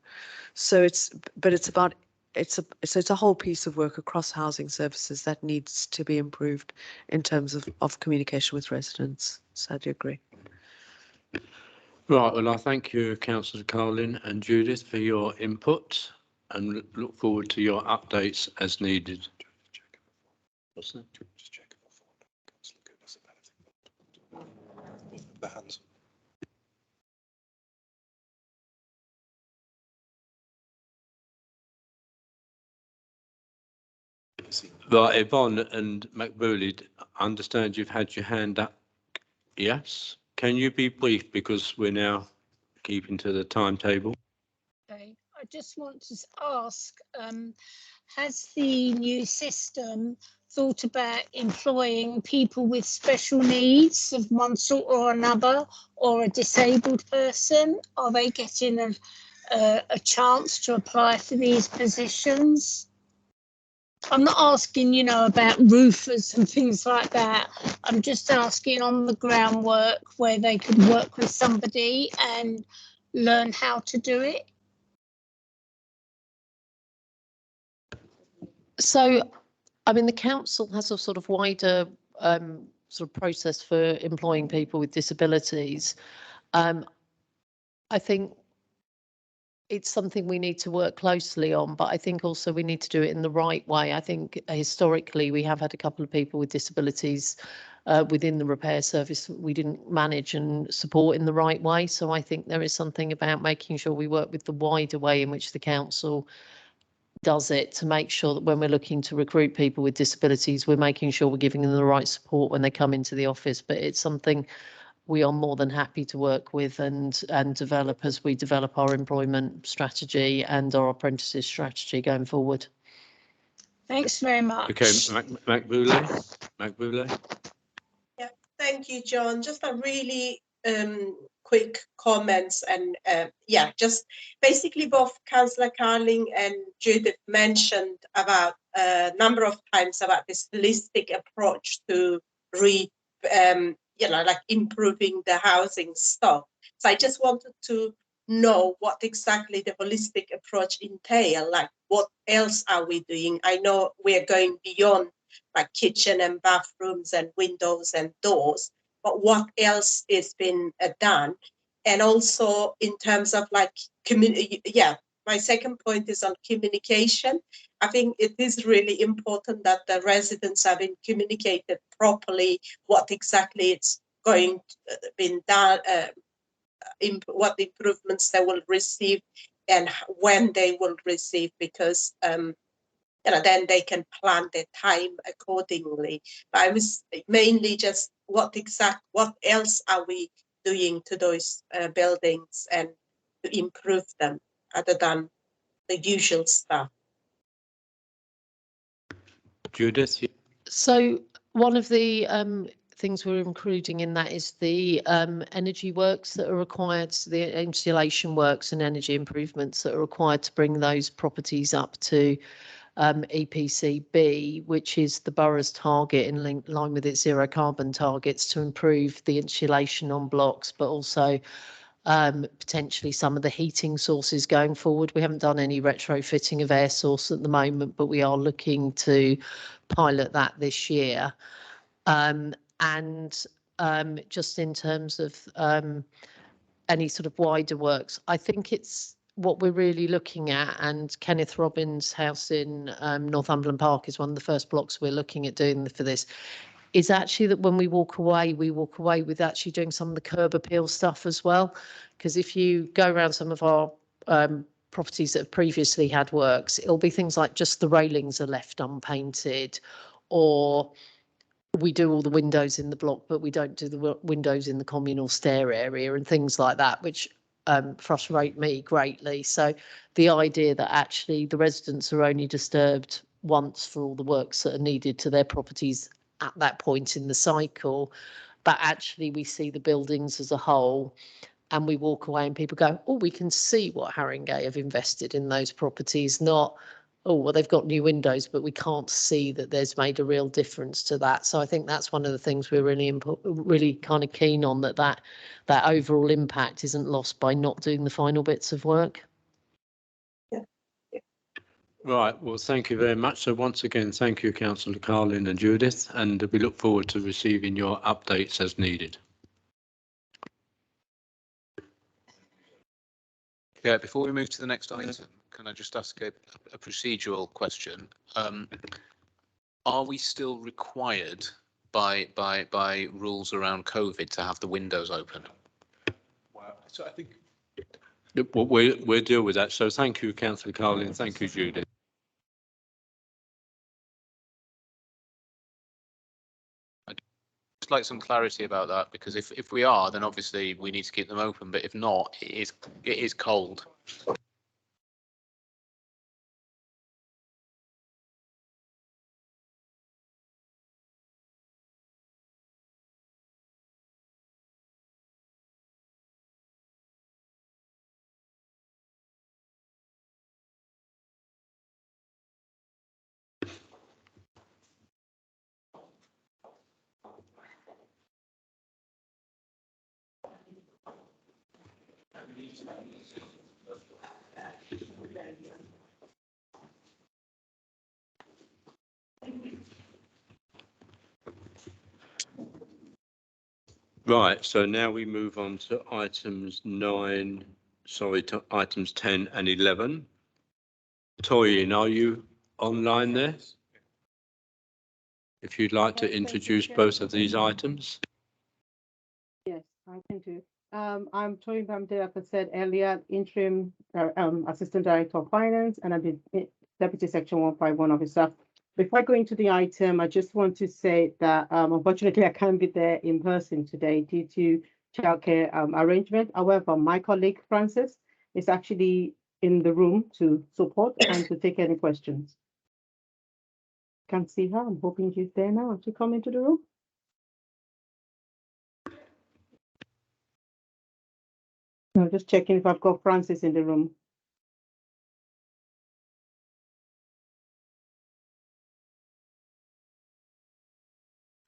So it's a whole piece of work across housing services that needs to be improved in terms of communication with residents. So I do agree. Right. Well, I thank you, Councillor Carlin and Judith, for your input, and look forward to your updates as needed. What's that? Just check the hands. Right, Yvonne and McBooley, I understand you've had your hand up. Yes, can you be brief because we're now keeping to the timetable? Okay, I just want to ask, has the new system thought about employing people with special needs of one sort or another, or a disabled person? Are they getting a chance to apply for these positions? I'm not asking, you know, about roofers and things like that. I'm just asking on the groundwork where they could work with somebody and learn how to do it. So, I mean, the council has a sort of wider sort of process for employing people with disabilities. I think it's something we need to work closely on, but I think also we need to do it in the right way. I think historically we have had a couple of people with disabilities within the repair service we didn't manage and support in the right way. So I think there is something about making sure we work with the wider way in which the council does it, to make sure that when we're looking to recruit people with disabilities, we're making sure we're giving them the right support when they come into the office. But it's something we are more than happy to work with and develop as we develop our employment strategy and our apprentices strategy going forward. Thanks very much. Okay, McBooley. Yeah, thank you, John. Just a really quick comments and yeah, just basically both Councillor Carling and Judith mentioned about a number of times about this holistic approach to you know, like improving the housing stock. So I just wanted to know what exactly the holistic approach entail, like what else are we doing? I know we're going beyond like kitchen and bathrooms and windows and doors, but what else is been done? And also in terms of like community, yeah, my second point is on communication. I think it is really important that the residents have been communicated properly what exactly it's going to been done, what improvements they will receive and when they will receive, because you know, then they can plan their time accordingly. But I was mainly just what else are we doing to those buildings and to improve them other than the usual stuff. Judith. So one of the things we're including in that is the energy works that are required, the insulation works and energy improvements that are required to bring those properties up to EPC-B, which is the borough's target in line with its zero carbon targets, to improve the insulation on blocks, but also potentially some of the heating sources going forward. We haven't done any retrofitting of air source at the moment, but we are looking to pilot that this year. Just in terms of any sort of wider works, I think it's what we're really looking at, and Kenneth Robbins' house in Northumberland Park is one of the first blocks we're looking at doing for this, is actually that when we walk away with actually doing some of the curb appeal stuff as well. Because if you go around some of our properties that have previously had works, it'll be things like just the railings are left unpainted, or we do all the windows in the block, but we don't do the windows in the communal stair area and things like that, which frustrate me greatly. So the idea that actually the residents are only disturbed once for all the works that are needed to their properties at that point in the cycle, but actually we see the buildings as a whole and we walk away and people go, oh, we can see what Haringey have invested in those properties, not, oh, well, they've got new windows, but we can't see that there's made a real difference to that. So I think that's one of the things we're really kind of keen on, that overall impact isn't lost by not doing the final bits of work. Yeah. Right, well, thank you very much. So once again, thank you, Councillor Carlin and Judith, and we look forward to receiving your updates as needed. Yeah, before we move to the next item, can I just ask a procedural question? Are we still required by rules around COVID to have the windows open? Well, so I think we'll deal with that. So thank you, Councillor Carlin. Thank you, Judith. just like some clarity about that, because if we are, then obviously we need to keep them open, but if not, it is cold. Right, so now we move on to items 10 and 11. Toyin, are you online there? If you'd like to Thank you, introduce Chair. both of these items. Yes, I can do. I'm Toyin Bamde, like I said earlier, interim assistant director of finance, and I'm the deputy section 151 officer. Before I go into the item, I just want to say that unfortunately I can't be there in person today due to childcare arrangement. However, my colleague Francis is actually in the room to support and to take any questions. Can't see her. I'm hoping she's there now to come into the room. I'm just checking if I've got Francis in the room.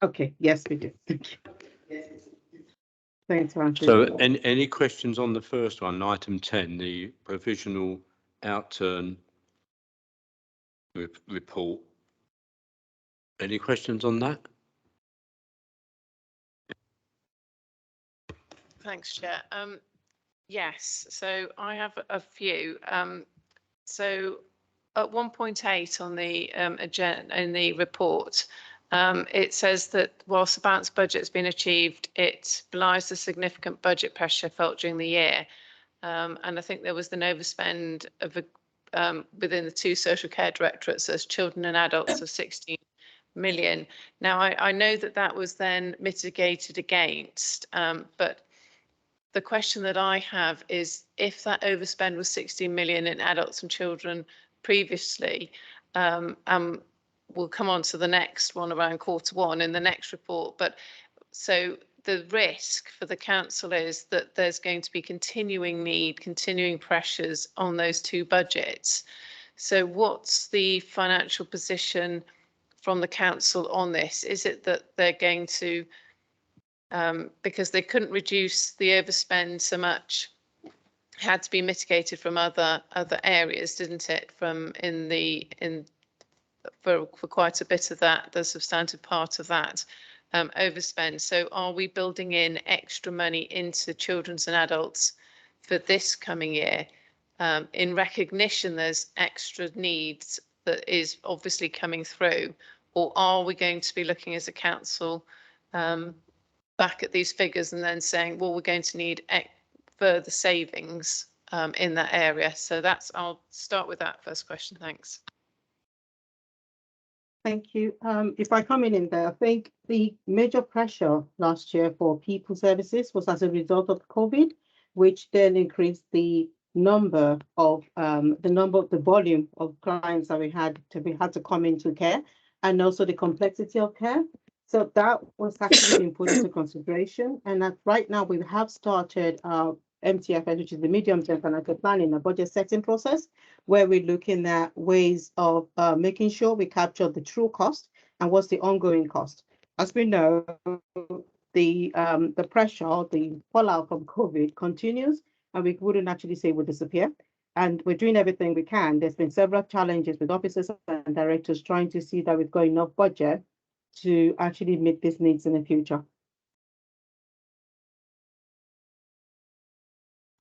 Okay, yes, we do. Thank you. Thanks, Francis. So any questions on the first one, item 10, the provisional outturn report? Any questions on that? Thanks, Chair. Yes, so I have a few. So at 1.8 on the agenda in the report, it says that whilst the balanced budget has been achieved, it belies the significant budget pressure felt during the year. And I think there was an overspend of within the two social care directorates as children and adults of 16 million. Now, I know that that was then mitigated against, but the question that I have is if that overspend was 16 million in adults and children previously, we'll come on to the next one around Q1 in the next report. But so the risk for the council is that there's going to be continuing pressures on those two budgets. So what's the financial position from the council on this? Is it that they're going to because they couldn't reduce the overspend so much, had to be mitigated from other areas, didn't it? From for quite a bit of that, the substantive part of that overspend. So are we building in extra money into children's and adults for this coming year in recognition there's extra needs that is obviously coming through, or are we going to be looking as a council back at these figures and then saying, well, we're going to need further savings in that area? So I'll start with that first question. Thanks. Thank you. If I come in there, I think the major pressure last year for people services was as a result of COVID, which then increased the volume of clients that we had to come into care, and also the complexity of care. So that was actually being put into consideration. And that right now we have started MTFS, which is the medium-term financial planning, a budget setting process, where we're looking at ways of making sure we capture the true cost and what's the ongoing cost. As we know, the pressure, the fallout from COVID continues, and we wouldn't actually say will disappear. And we're doing everything we can. There's been several challenges with officers and directors trying to see that we've got enough budget to actually meet these needs in the future.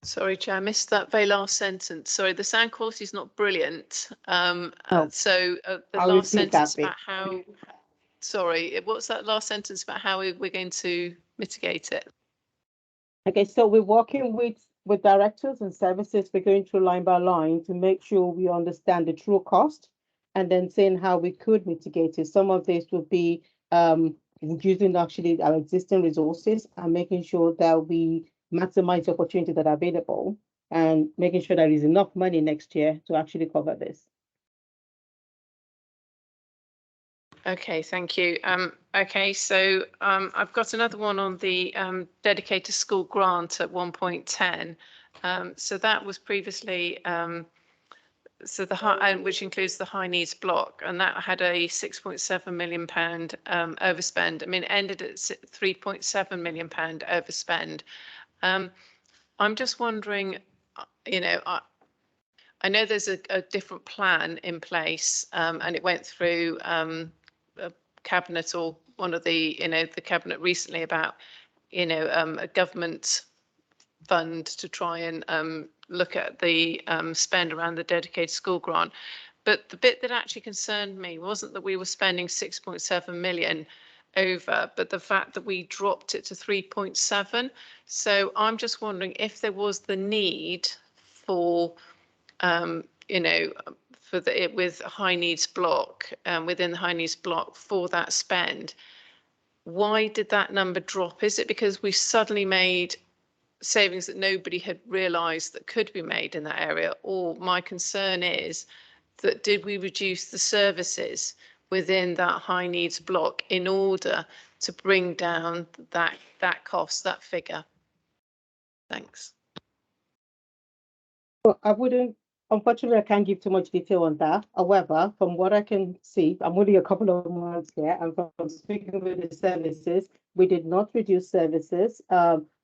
Sorry, Chair, I missed that very last sentence. Sorry, the sound quality is not brilliant. So the last sentence about how, sorry, what's that last sentence about how we're going to mitigate it? Okay, so we're working with directors and services. We're going through line by line to make sure we understand the true cost and then seeing how we could mitigate it. Some of this would be using actually our existing resources and making sure that we maximize the opportunities that are available and making sure there is enough money next year to actually cover this. Okay, thank you. Okay, so I've got another one on the dedicated school grant at 1.10. So that was previously so the high, which includes the high needs block, and that had a £6.7 million overspend. I mean, it ended at £3.7 million overspend. I'm just wondering, you know, I know there's a different plan in place, and it went through a cabinet or one of the, the cabinet recently about, a government fund to try and look at the spend around the dedicated school grant. But the bit that actually concerned me wasn't that we were spending 6.7 million over, but the fact that we dropped it to 3.7. So I'm just wondering if there was the need for, for the with high needs block, within the high needs block for that spend. Why did that number drop? Is it because we suddenly made savings that nobody had realised that could be made in that area? Or my concern is that did we reduce the services within that high needs block in order to bring down that cost, that figure? Thanks. Well, unfortunately, I can't give too much detail on that. However, from what I can see, I'm only a couple of months here, and from speaking with the services, we did not reduce services.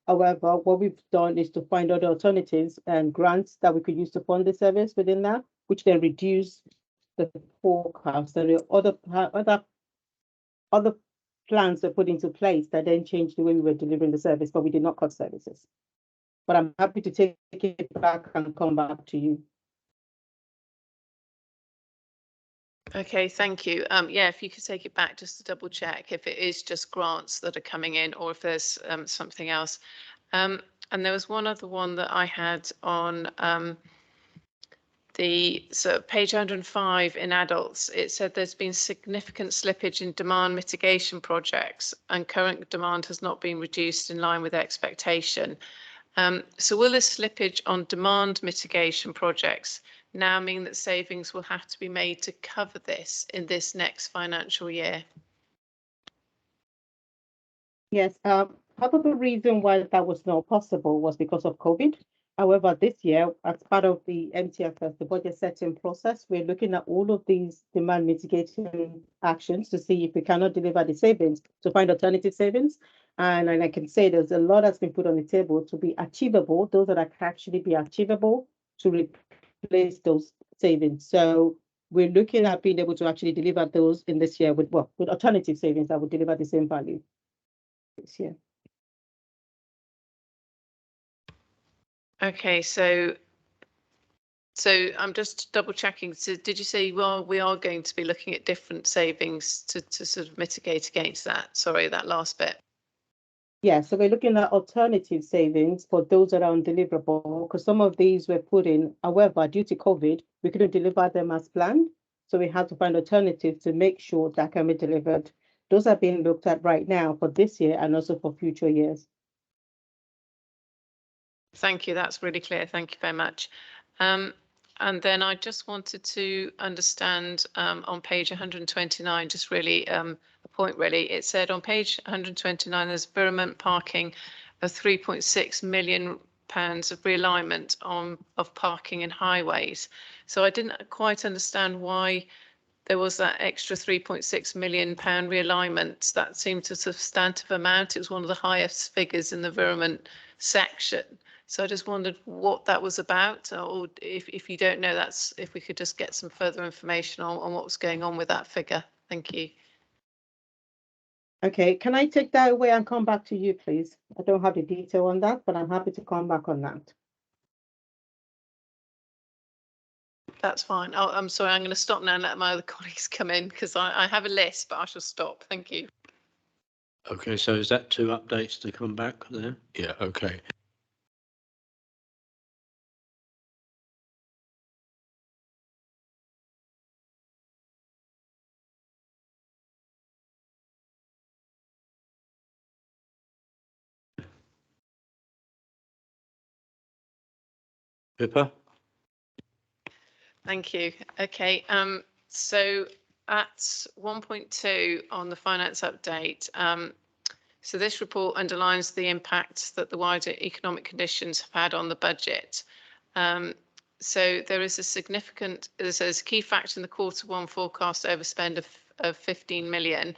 However, what we've done is to find other alternatives and grants that we could use to fund the service within that, which then reduce the forecast. And the other plans were put into place that then changed the way we were delivering the service, but we did not cut services. But I'm happy to take it back and come back to you. Okay, thank you. Yeah, if you could take it back just to double check if it is just grants that are coming in or if there's something else. And there was one other one that I had on so page 105 in adults. It said there's been significant slippage in demand mitigation projects and current demand has not been reduced in line with expectation. So will this slippage on demand mitigation projects now mean that savings will have to be made to cover this in this next financial year? Yes, part of the reason why that was not possible was because of COVID. However, this year, as part of the MTFS, the budget setting process, we're looking at all of these demand mitigation actions to see if we cannot deliver the savings, to find alternative savings. And I can say there's a lot that's been put on the table to be achievable, those that can actually be achievable to replace those savings. So we're looking at being able to actually deliver those in this year with alternative savings that would deliver the same value this year. Okay, so I'm just double checking. So did you say, well, we are going to be looking at different savings to sort of mitigate against that? Sorry, that last bit. Yeah, so we're looking at alternative savings for those that are undeliverable, because some of these were put in. However, due to COVID, we couldn't deliver them as planned. So we had to find alternatives to make sure that can be delivered. Those are being looked at right now for this year and also for future years. Thank you. That's really clear. Thank you very much. And then I just wanted to understand on page 129, just really a point really. It said on page 129, there's environment parking of £3.6 million of realignment of parking in highways. So I didn't quite understand why there was that extra £3.6 million realignment. That seemed a substantive amount. It was one of the highest figures in the environment section. So I just wondered what that was about, or if you don't know, if we could just get some further information on what was going on with that figure. Thank you. Okay, can I take that away and come back to you, please? I don't have the detail on that, but I'm happy to come back on that. That's fine. Oh, I'm sorry, I'm going to stop now and let my other colleagues come in because I have a list, but I shall stop. Thank you. Okay, so is that 2 updates to come back there? Yeah, okay. Pippa? Thank you. Okay, so at 1.2 on the finance update, so this report underlines the impact that the wider economic conditions have had on the budget. So there is a significant, there's a key factor in the Q1 forecast overspend of 15 million.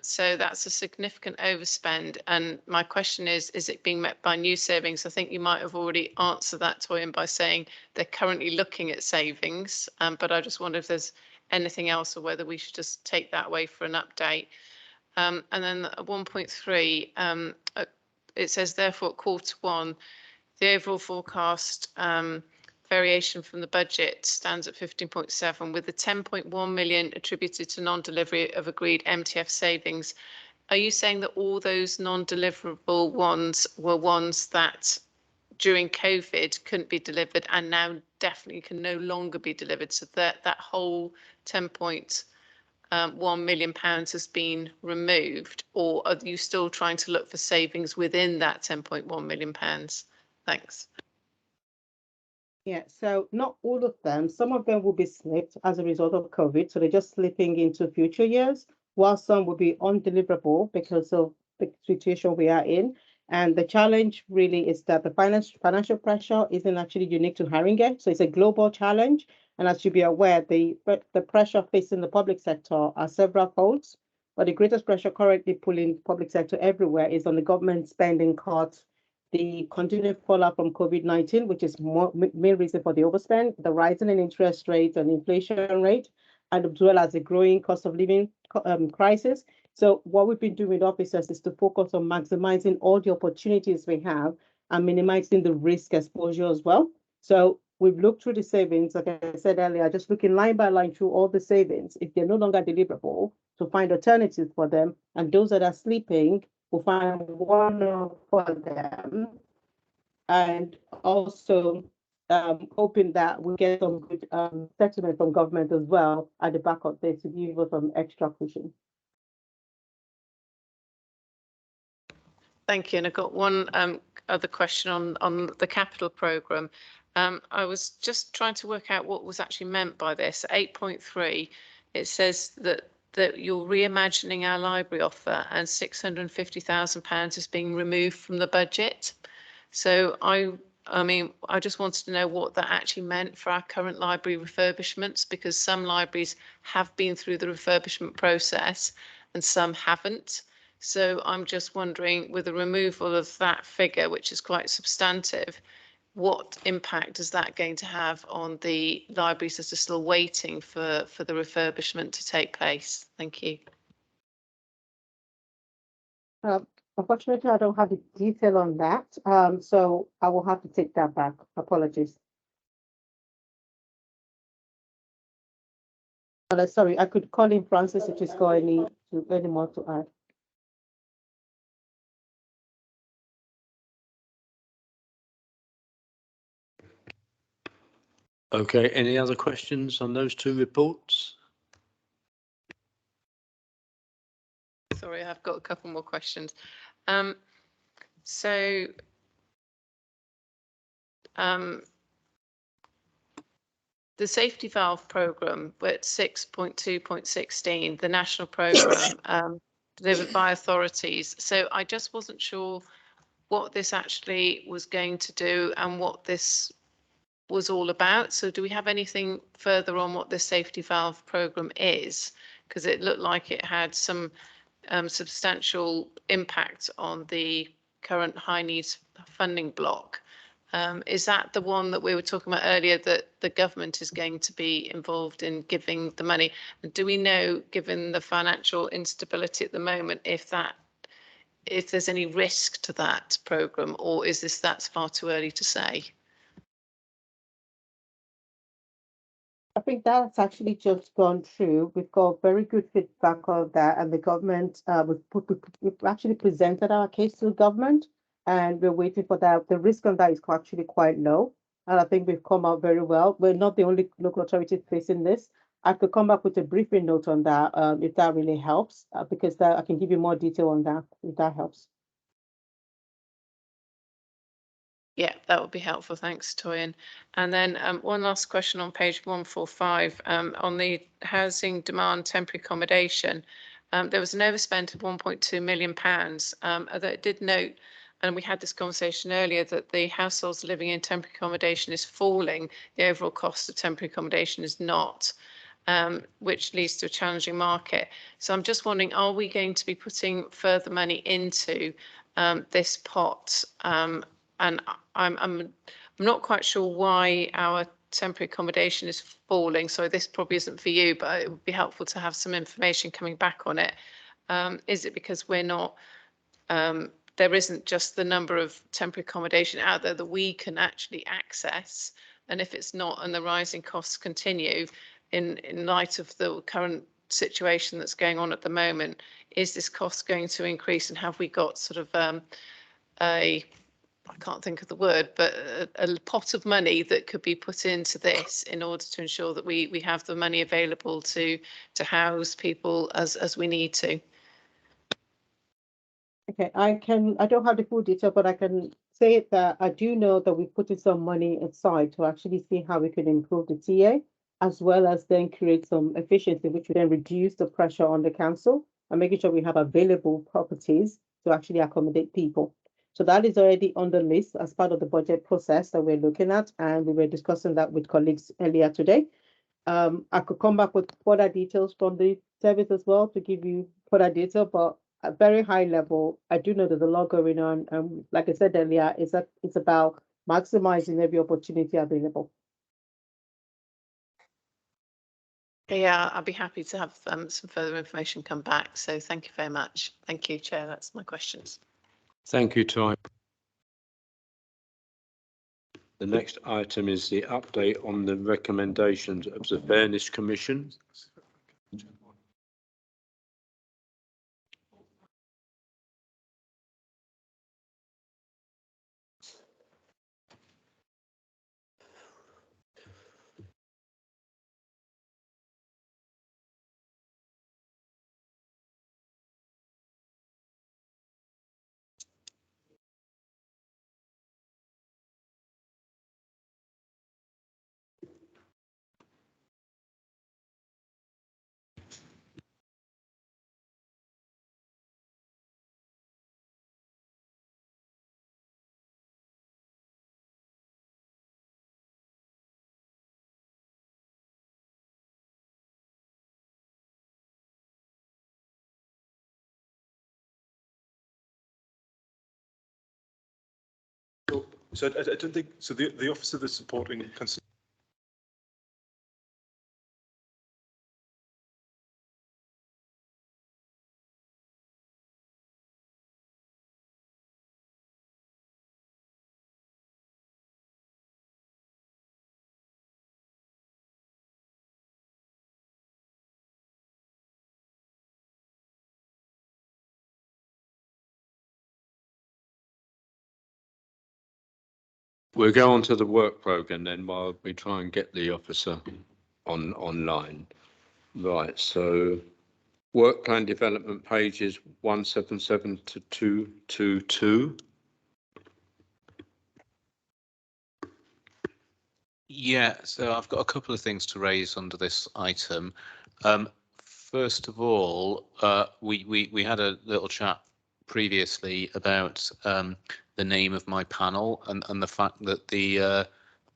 So that's a significant overspend. And my question is it being met by new savings? I think you might have already answered that, Toyin, by saying they're currently looking at savings. But I just wonder if there's anything else or whether we should just take that away for an update. And then at 1.3, it says, therefore, at Q1, the overall forecast variation from the budget stands at 15.7, with the 10.1 million attributed to non-delivery of agreed MTF savings. Are you saying that all those non-deliverable ones were ones that during COVID couldn't be delivered and now definitely can no longer be delivered? So that whole 10.1 million pounds has been removed, or are you still trying to look for savings within that 10.1 million pounds? Thanks. Yeah, so not all of them. Some of them will be slipped as a result of COVID, so they're just slipping into future years, while some will be undeliverable because of the situation we are in. And the challenge really is that the financial pressure isn't actually unique to Haringey, so it's a global challenge. And as you be aware, the pressure facing the public sector are several folds, but the greatest pressure currently pulling public sector everywhere is on the government spending cuts, the continued fallout from COVID-19, which is main reason for the overspend, the rising in interest rates and inflation rate, and as well as the growing cost of living crisis. So what we've been doing with officers is to focus on maximizing all the opportunities we have and minimizing the risk exposure as well. So we've looked through the savings, like I said earlier, just looking line by line through all the savings. If they're no longer deliverable, to find alternatives for them, and those that are sleeping, we'll find one for them, and also hoping that we get some good settlement from government as well at the back of this to give us some extra cushion. Thank you. And I've got one other question on the capital programme. I was just trying to work out what was actually meant by this. 8.3, it says that you're reimagining our library offer and £650,000 is being removed from the budget. So I mean, I just wanted to know what that actually meant for our current library refurbishments, because some libraries have been through the refurbishment process and some haven't. So I'm just wondering, with the removal of that figure, which is quite substantive, what impact is that going to have on the libraries that are still waiting for the refurbishment to take place? Thank you. Unfortunately, I don't have the detail on that, so I will have to take that back. Apologies. Sorry, I could call in Francis if she's got any more to add. Okay, any other questions on those two reports? Sorry, I've got a couple more questions. The safety valve programme, at 6.2.16, the national programme delivered by authorities. So I just wasn't sure what this actually was going to do and what this was all about. So do we have anything further on what the safety valve programme is? Because it looked like it had some substantial impact on the current high needs funding block. Is that the one that we were talking about earlier, that the government is going to be involved in giving the money? Do we know, given the financial instability at the moment, if there's any risk to that programme, or is that's far too early to say? I think that's actually just gone through. We've got very good feedback on that, and the government, we've actually presented our case to the government, and we're waiting for that. The risk on that is actually quite low, and I think we've come out very well. We're not the only local authority facing this. I could come back with a briefing note on that if that really helps, because I can give you more detail on that if that helps. Yeah, that would be helpful. Thanks, Toyin. And then one last question on page 145 on the housing demand temporary accommodation. There was an overspend of £1.2 million. Although it did note, and we had this conversation earlier, that the households living in temporary accommodation is falling. The overall cost of temporary accommodation is not, which leads to a challenging market. So I'm just wondering, are we going to be putting further money into this pot? And I'm not quite sure why our temporary accommodation is falling. So this probably isn't for you, but it would be helpful to have some information coming back on it. Is it because we're not, there isn't just the number of temporary accommodation out there that we can actually access? And if it's not, and the rising costs continue in light of the current situation that's going on at the moment, is this cost going to increase? And have we got sort of I can't think of the word, but a pot of money that could be put into this in order to ensure that we have the money available to house people as we need to? Okay, I don't have the full detail, but I can say that I do know that we put in some money aside to actually see how we could improve the TA, as well as then create some efficiency, which would then reduce the pressure on the council and making sure we have available properties to actually accommodate people. So that is already on the list as part of the budget process that we're looking at, and we were discussing that with colleagues earlier today. I could come back with further details from the service as well to give you further detail, but at very high level, I do know there's a lot going on. Like I said earlier, it's about maximizing every opportunity available. Yeah, I'd be happy to have some further information come back. So thank you very much. Thank you, Chair. That's my questions. Thank you, Ty. The next item is the update on the recommendations of the Furnished Commission. So I don't think, so the Office of the Supporting We'll go on to the work programme then while we try and get the officer online. Right, so work plan development pages 177 to 222. Yeah, so I've got a couple of things to raise under this item. First of all, we had a little chat previously about the name of my panel and the fact that the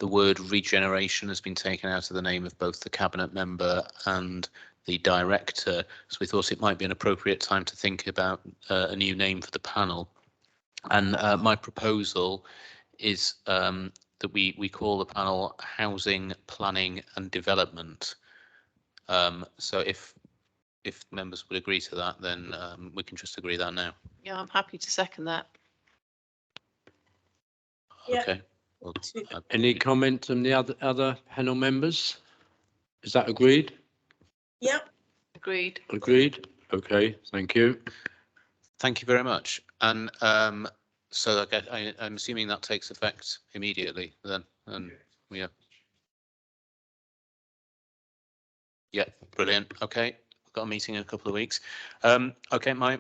word regeneration has been taken out of the name of both the cabinet member and the director. So we thought it might be an appropriate time to think about a new name for the panel. And my proposal is that we call the panel Housing, Planning and Development. So if members would agree to that, then we can just agree that now. Yeah, I'm happy to second that. Yeah. Okay. Well, Any comment from the other panel members? Is that agreed? Yeah. Agreed. Agreed. Okay, thank you. thank you very much. And so I'm assuming that takes effect immediately then. And yeah. Yeah, brilliant. Okay, we've got a meeting in a couple of weeks. Okay, my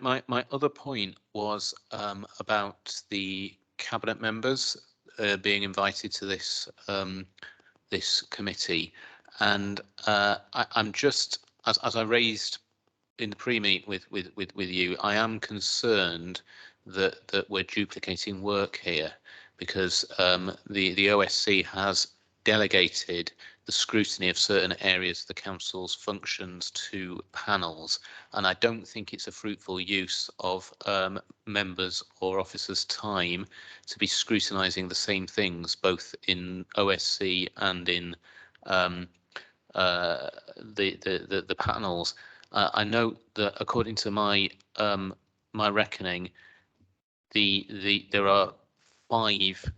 other point was about the cabinet members. being invited to this this committee, and I'm just, as I raised in the pre-meet with you, I am concerned that we're duplicating work here, because the OSC has delegated the scrutiny of certain areas of the council's functions to panels, and I don't think it's a fruitful use of members or officers' time to be scrutinising the same things both in OSC and in the panels. I know that according to my my reckoning, there are 5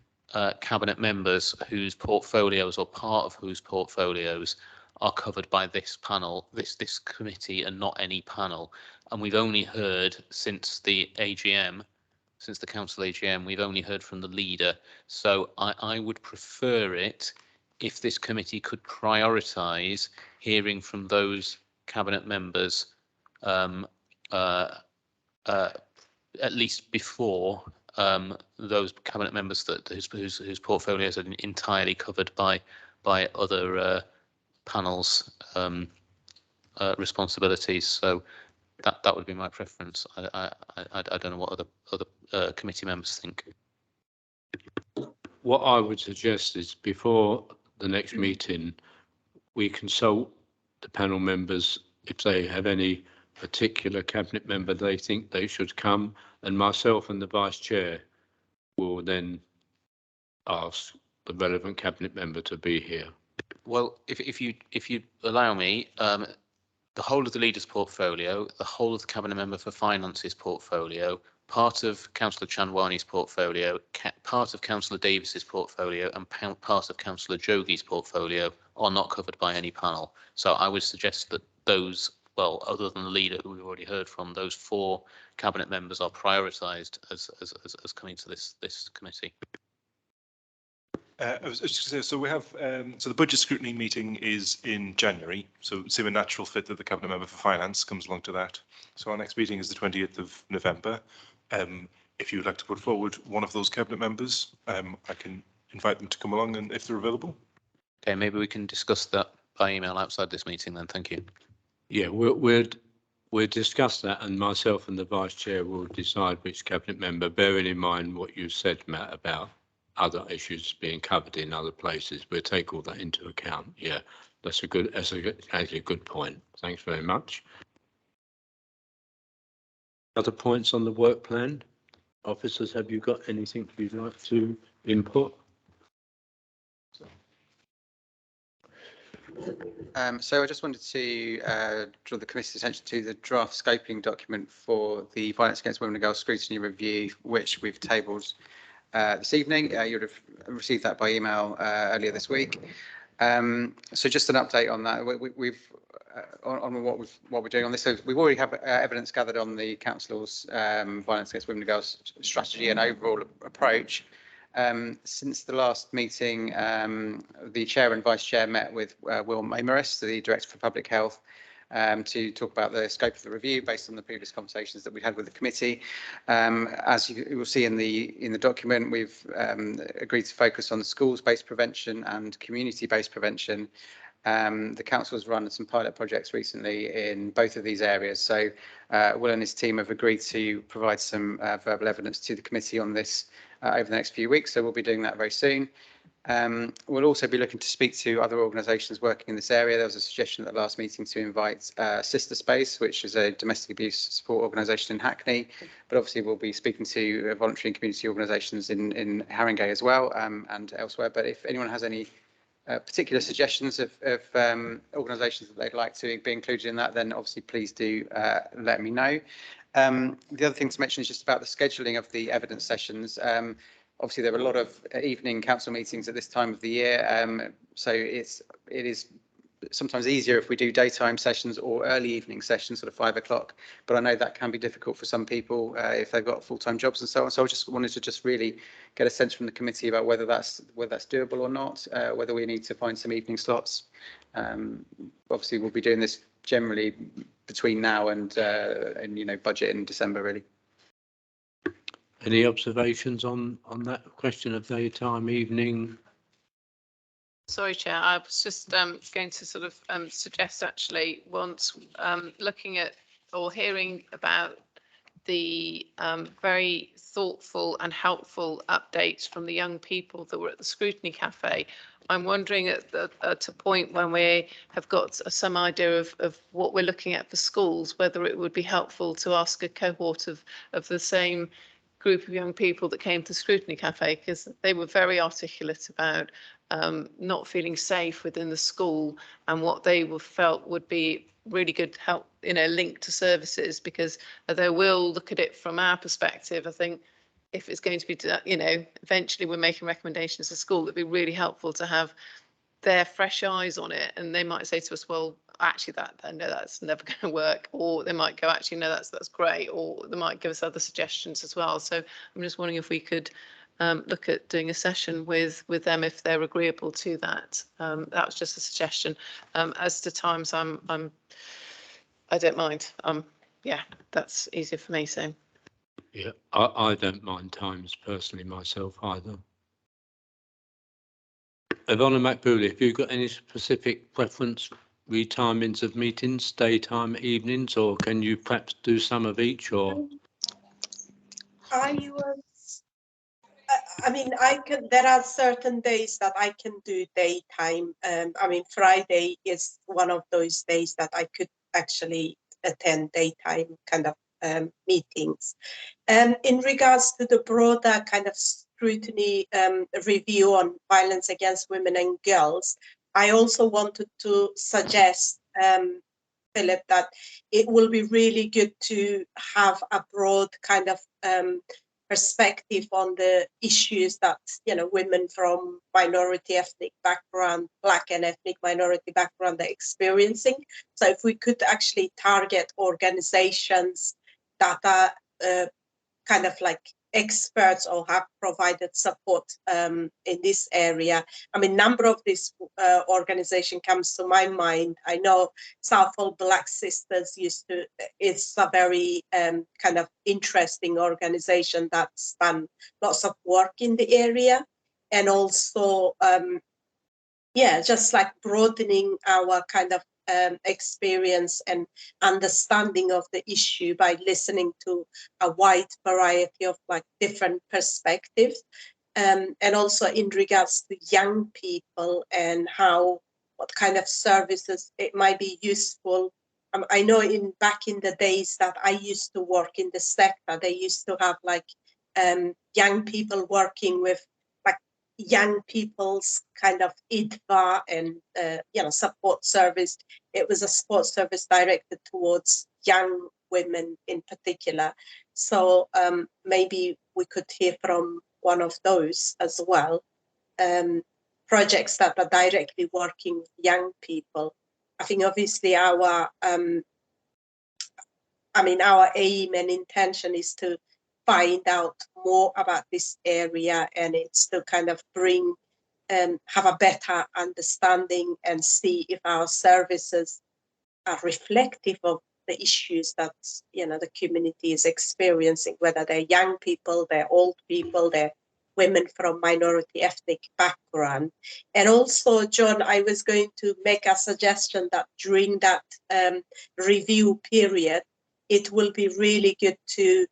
cabinet members whose portfolios, or part of whose portfolios, are covered by this panel, this committee, and not any panel. And we've only heard since the AGM, since the council AGM, we've only heard from the leader. So I would prefer it if this committee could prioritise hearing from those cabinet members at least before those cabinet members whose portfolios are entirely covered by other panels' responsibilities. So that would be my preference. I don't know what other committee members think. What I would suggest is before the next meeting, we consult the panel members if they have any particular cabinet member they think they should come, and myself and the vice chair will then ask the relevant cabinet member to be here. Well, if you allow me, the whole of the leader's portfolio, the whole of the cabinet member for finance's portfolio, part of Councillor Chandwani's portfolio, part of Councillor Davis's portfolio, and part of Councillor Jogie's portfolio are not covered by any panel. So I would suggest that those, well, other than the leader who we've already heard from, those 4 cabinet members are prioritised as coming to this committee. I was just going to say, so we have, so the budget scrutiny meeting is in January, so it seems a natural fit that the cabinet member for finance comes along to that. So our next meeting is the 20th of November. If you would like to put forward one of those cabinet members, I can invite them to come along, and if they're available. Okay, maybe we can discuss that by email outside this meeting then. Thank you. Yeah, we'll discuss that, and myself and the vice chair will decide which cabinet member, bearing in mind what you said, Matt, about other issues being covered in other places. We'll take all that into account. Yeah, that's actually a good point. Thanks very much. Other points on the work plan? Officers, have you got anything you'd like to input? So I just wanted to draw the committee's attention to the draft scoping document for the Violence Against Women and Girls Scrutiny Review, which we've tabled this evening. You would have received that by email earlier this week. So just an update on that. We've on what we're doing on this. So we already have evidence gathered on the council's Violence Against Women and Girls strategy and overall approach. Since the last meeting, the chair and vice chair met with Will Maymaris, the Director for Public Health, to talk about the scope of the review based on the previous conversations that we had with the committee. As you will see in the document, we've agreed to focus on schools-based prevention and community-based prevention. The council has run some pilot projects recently in both of these areas. So Will and his team have agreed to provide some verbal evidence to the committee on this over the next few weeks. So we'll be doing that very soon. We'll also be looking to speak to other organisations working in this area. There was a suggestion at the last meeting to invite Sister Space, which is a domestic abuse support organisation in Hackney, but obviously we'll be speaking to voluntary and community organisations in Haringey as well, and elsewhere. But if anyone has any particular suggestions of organisations that they'd like to be included in that, then obviously please do let me know. The other thing to mention is just about the scheduling of the evidence sessions. Obviously, there are a lot of evening council meetings at this time of the year, so it is sometimes easier if we do daytime sessions or early evening sessions, sort of 5 o'clock. But I know that can be difficult for some people if they've got full-time jobs and so on. So I just wanted to just really get a sense from the committee about whether that's doable or not, whether we need to find some evening slots. Obviously, we'll be doing this generally between now and budget in December, really. Any observations on that question of daytime, evening? Sorry, Chair, I was just going to sort of suggest actually once looking at or hearing about the very thoughtful and helpful updates from the young people that were at the Scrutiny Cafe. I'm wondering at a point when we have got some idea of what we're looking at for schools, whether it would be helpful to ask a cohort of the same group of young people that came to Scrutiny Cafe, because they were very articulate about not feeling safe within the school and what they felt would be really good help, link to services, because although we'll look at it from our perspective, I think if it's going to be, eventually we're making recommendations to school, it'd be really helpful to have their fresh eyes on it, and they might say to us, well, actually no, that's never going to work, or they might go, actually no, that's great, or they might give us other suggestions as well. So I'm just wondering if we could look at doing a session with them if they're agreeable to that. That was just a suggestion. As to times, I don't mind. Yeah, that's easier for me. So Yeah, I don't mind times personally myself either. Ivana McBooley, have you got any specific preference, retimings of meetings, daytime, evenings, or can you perhaps do some of each? Or I was, I mean, there are certain days that I can do daytime. I mean, Friday is one of those days that I could actually attend daytime kind of meetings. In regards to the broader kind of scrutiny review on violence against women and girls, I also wanted to suggest, Philip, that it will be really good to have a broad kind of perspective on the issues that women from minority ethnic background, Black and ethnic minority background are experiencing. So if we could actually target organizations that are kind of like experts or have provided support in this area. I mean, number of this organization comes to my mind. I know Southall Black Sisters it's a very kind of interesting organization that's done lots of work in the area. And also, just like broadening our kind of experience and understanding of the issue by listening to a wide variety of like different perspectives, and also in regards to young people and what kind of services it might be useful. I know back in the days that I used to work in the sector, they used to have like young people working with young people's kind of IDVA and support service. It was a support service directed towards young women in particular. So maybe we could hear from one of those as well. Projects that are directly working with young people. I think obviously our aim and intention is to find out more about this area, and it's to kind of have a better understanding and see if our services are reflective of the issues that the community is experiencing, whether they're young people, they're old people, they're women from minority ethnic background. And also, John, I was going to make a suggestion that during that review period, it will be really good to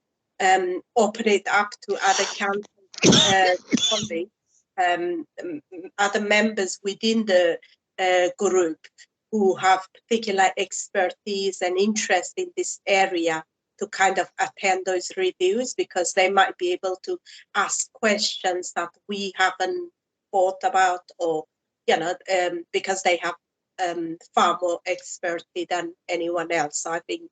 open it up to other colleagues, other members within the group who have particular expertise and interest in this area to kind of attend those reviews, because they might be able to ask questions that we haven't thought about, or because they have far more expertise than anyone else. So I think,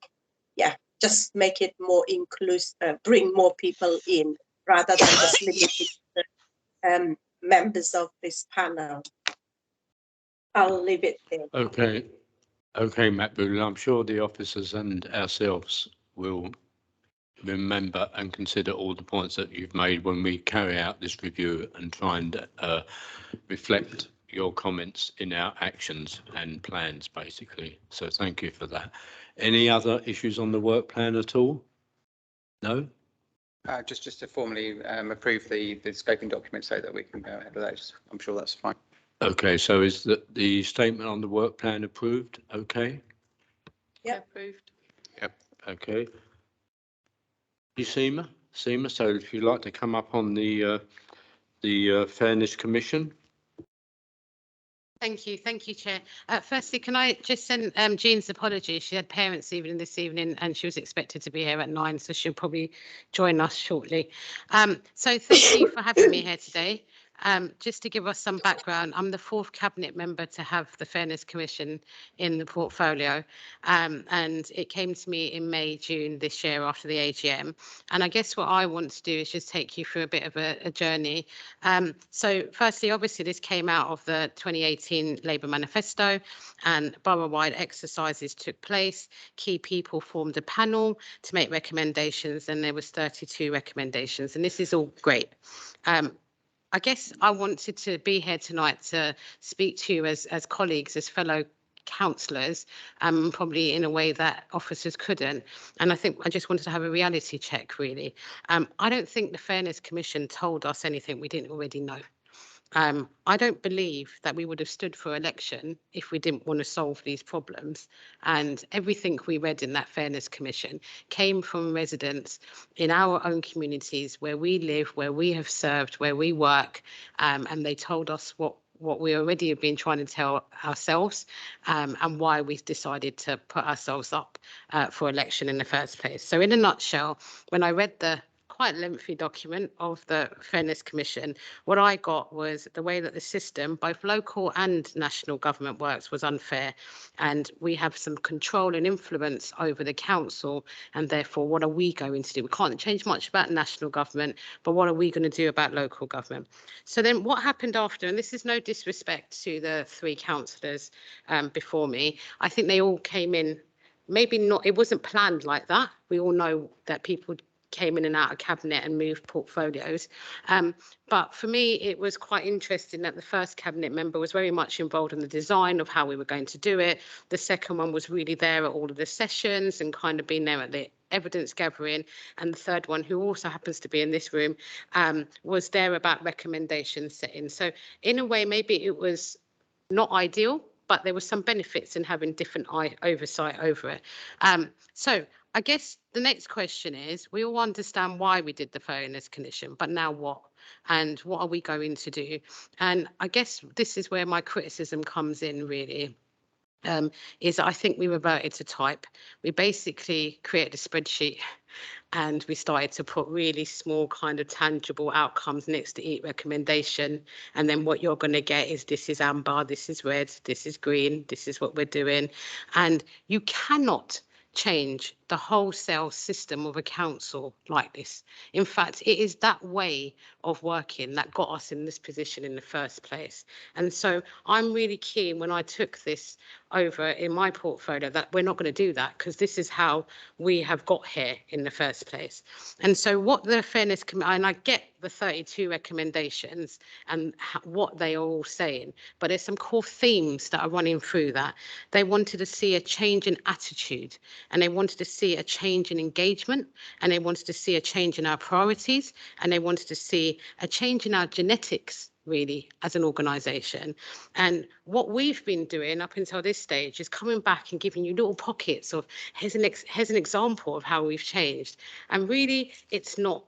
just make it more inclusive, bring more people in rather than just limiting the members of this panel. I'll leave it there. Okay, Matt Boodle, I'm sure the officers and ourselves will remember and consider all the points that you've made when we carry out this review and try and reflect your comments in our actions and plans, basically. So thank you for that. Any other issues on the work plan at all? No? Just to formally approve the scoping document so that we can go ahead with those. I'm sure that's fine. Okay, so is the statement on the work plan approved? Okay, Yep. Approved. okay. You Seema, so if you'd like to come up on the Fairness Commission. Thank you, Chair. Firstly, can I just send Jean's apologies? She had parents' evening this evening and she was expected to be here at 9, so she'll probably join us shortly. So thank you for having me here today. Just to give us some background, I'm the 4th Cabinet member to have the Fairness Commission in the portfolio, and it came to me in May, June this year after the AGM. And I guess what I want to do is just take you through a bit of a journey. So firstly, obviously, this came out of the 2018 Labour Manifesto, and borough-wide exercises took place. Key people formed a panel to make recommendations, and there was 32 recommendations, and this is all great. I guess I wanted to be here tonight to speak to you as colleagues, as fellow councillors, probably in a way that officers couldn't. And I think I just wanted to have a reality check, really. I don't think the Fairness Commission told us anything we didn't already know. I don't believe that we would have stood for election if we didn't want to solve these problems. And everything we read in that Fairness Commission came from residents in our own communities where we live, where we have served, where we work, and they told us what we already have been trying to tell ourselves, and why we decided to put ourselves up for election in the first place. So in a nutshell, when I read the quite lengthy document of the Fairness Commission, what I got was the way that the system, both local and national government, works was unfair, and we have some control and influence over the council, and therefore what are we going to do? We can't change much about national government, but what are we going to do about local government? So then what happened after, and this is no disrespect to the 3 councillors before me, I think they all came in, maybe not, it wasn't planned like that. We all know that people came in and out of cabinet and moved portfolios. But for me, it was quite interesting that the first cabinet member was very much involved in the design of how we were going to do it. The second one was really there at all of the sessions and kind of been there at the evidence gathering. And the third one, who also happens to be in this room, was there about recommendation setting. So in a way, maybe it was not ideal, but there were some benefits in having different oversight over it. So I guess the next question is, we all understand why we did the Fairness Commission, but now what? And what are we going to do? And I guess this is where my criticism comes in, really. Is I think we reverted to type. We basically created a spreadsheet and we started to put really small kind of tangible outcomes next to each recommendation. And then what you're going to get is, this is amber, this is red, this is green, this is what we're doing. And you cannot change the wholesale system of a council like this. In fact, it is that way of working that got us in this position in the first place. And so I'm really keen, when I took this over in my portfolio, that we're not going to do that, because this is how we have got here in the first place. And so what the Fairness Committee, and I get the 32 recommendations and what they are all saying, but there's some core themes that are running through that. They wanted to see a change in attitude, and they wanted to see a change in engagement, and they wanted to see a change in our priorities, and they wanted to see a change in our genetics, really, as an organisation. And what we've been doing up until this stage is coming back and giving you little pockets of, here's an example of how we've changed. And really, it's not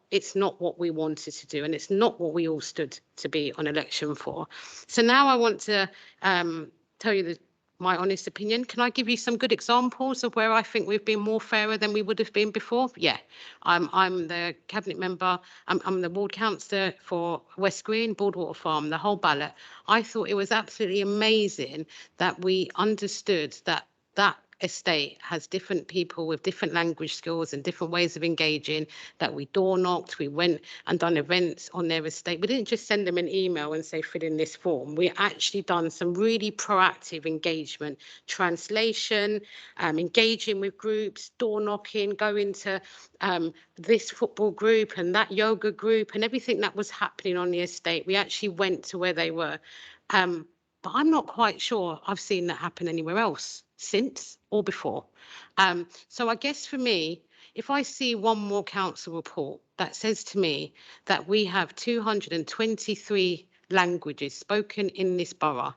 what we wanted to do, and it's not what we all stood to be on election for. So now I want to tell you my honest opinion. Can I give you some good examples of where I think we've been more fairer than we would have been before? Yeah, I'm the cabinet member. I'm the ward councillor for West Green, Broadwater Farm, the whole ballot. I thought it was absolutely amazing that we understood that that estate has different people with different language skills and different ways of engaging, that we door knocked, we went and done events on their estate. We didn't just send them an email and say, fill in this form. We actually done some really proactive engagement, translation, engaging with groups, door knocking, going to this football group and that yoga group and everything that was happening on the estate. We actually went to where they were. But I'm not quite sure I've seen that happen anywhere else since or before. So I guess for me, if I see one more council report that says to me that we have 223 languages spoken in this borough,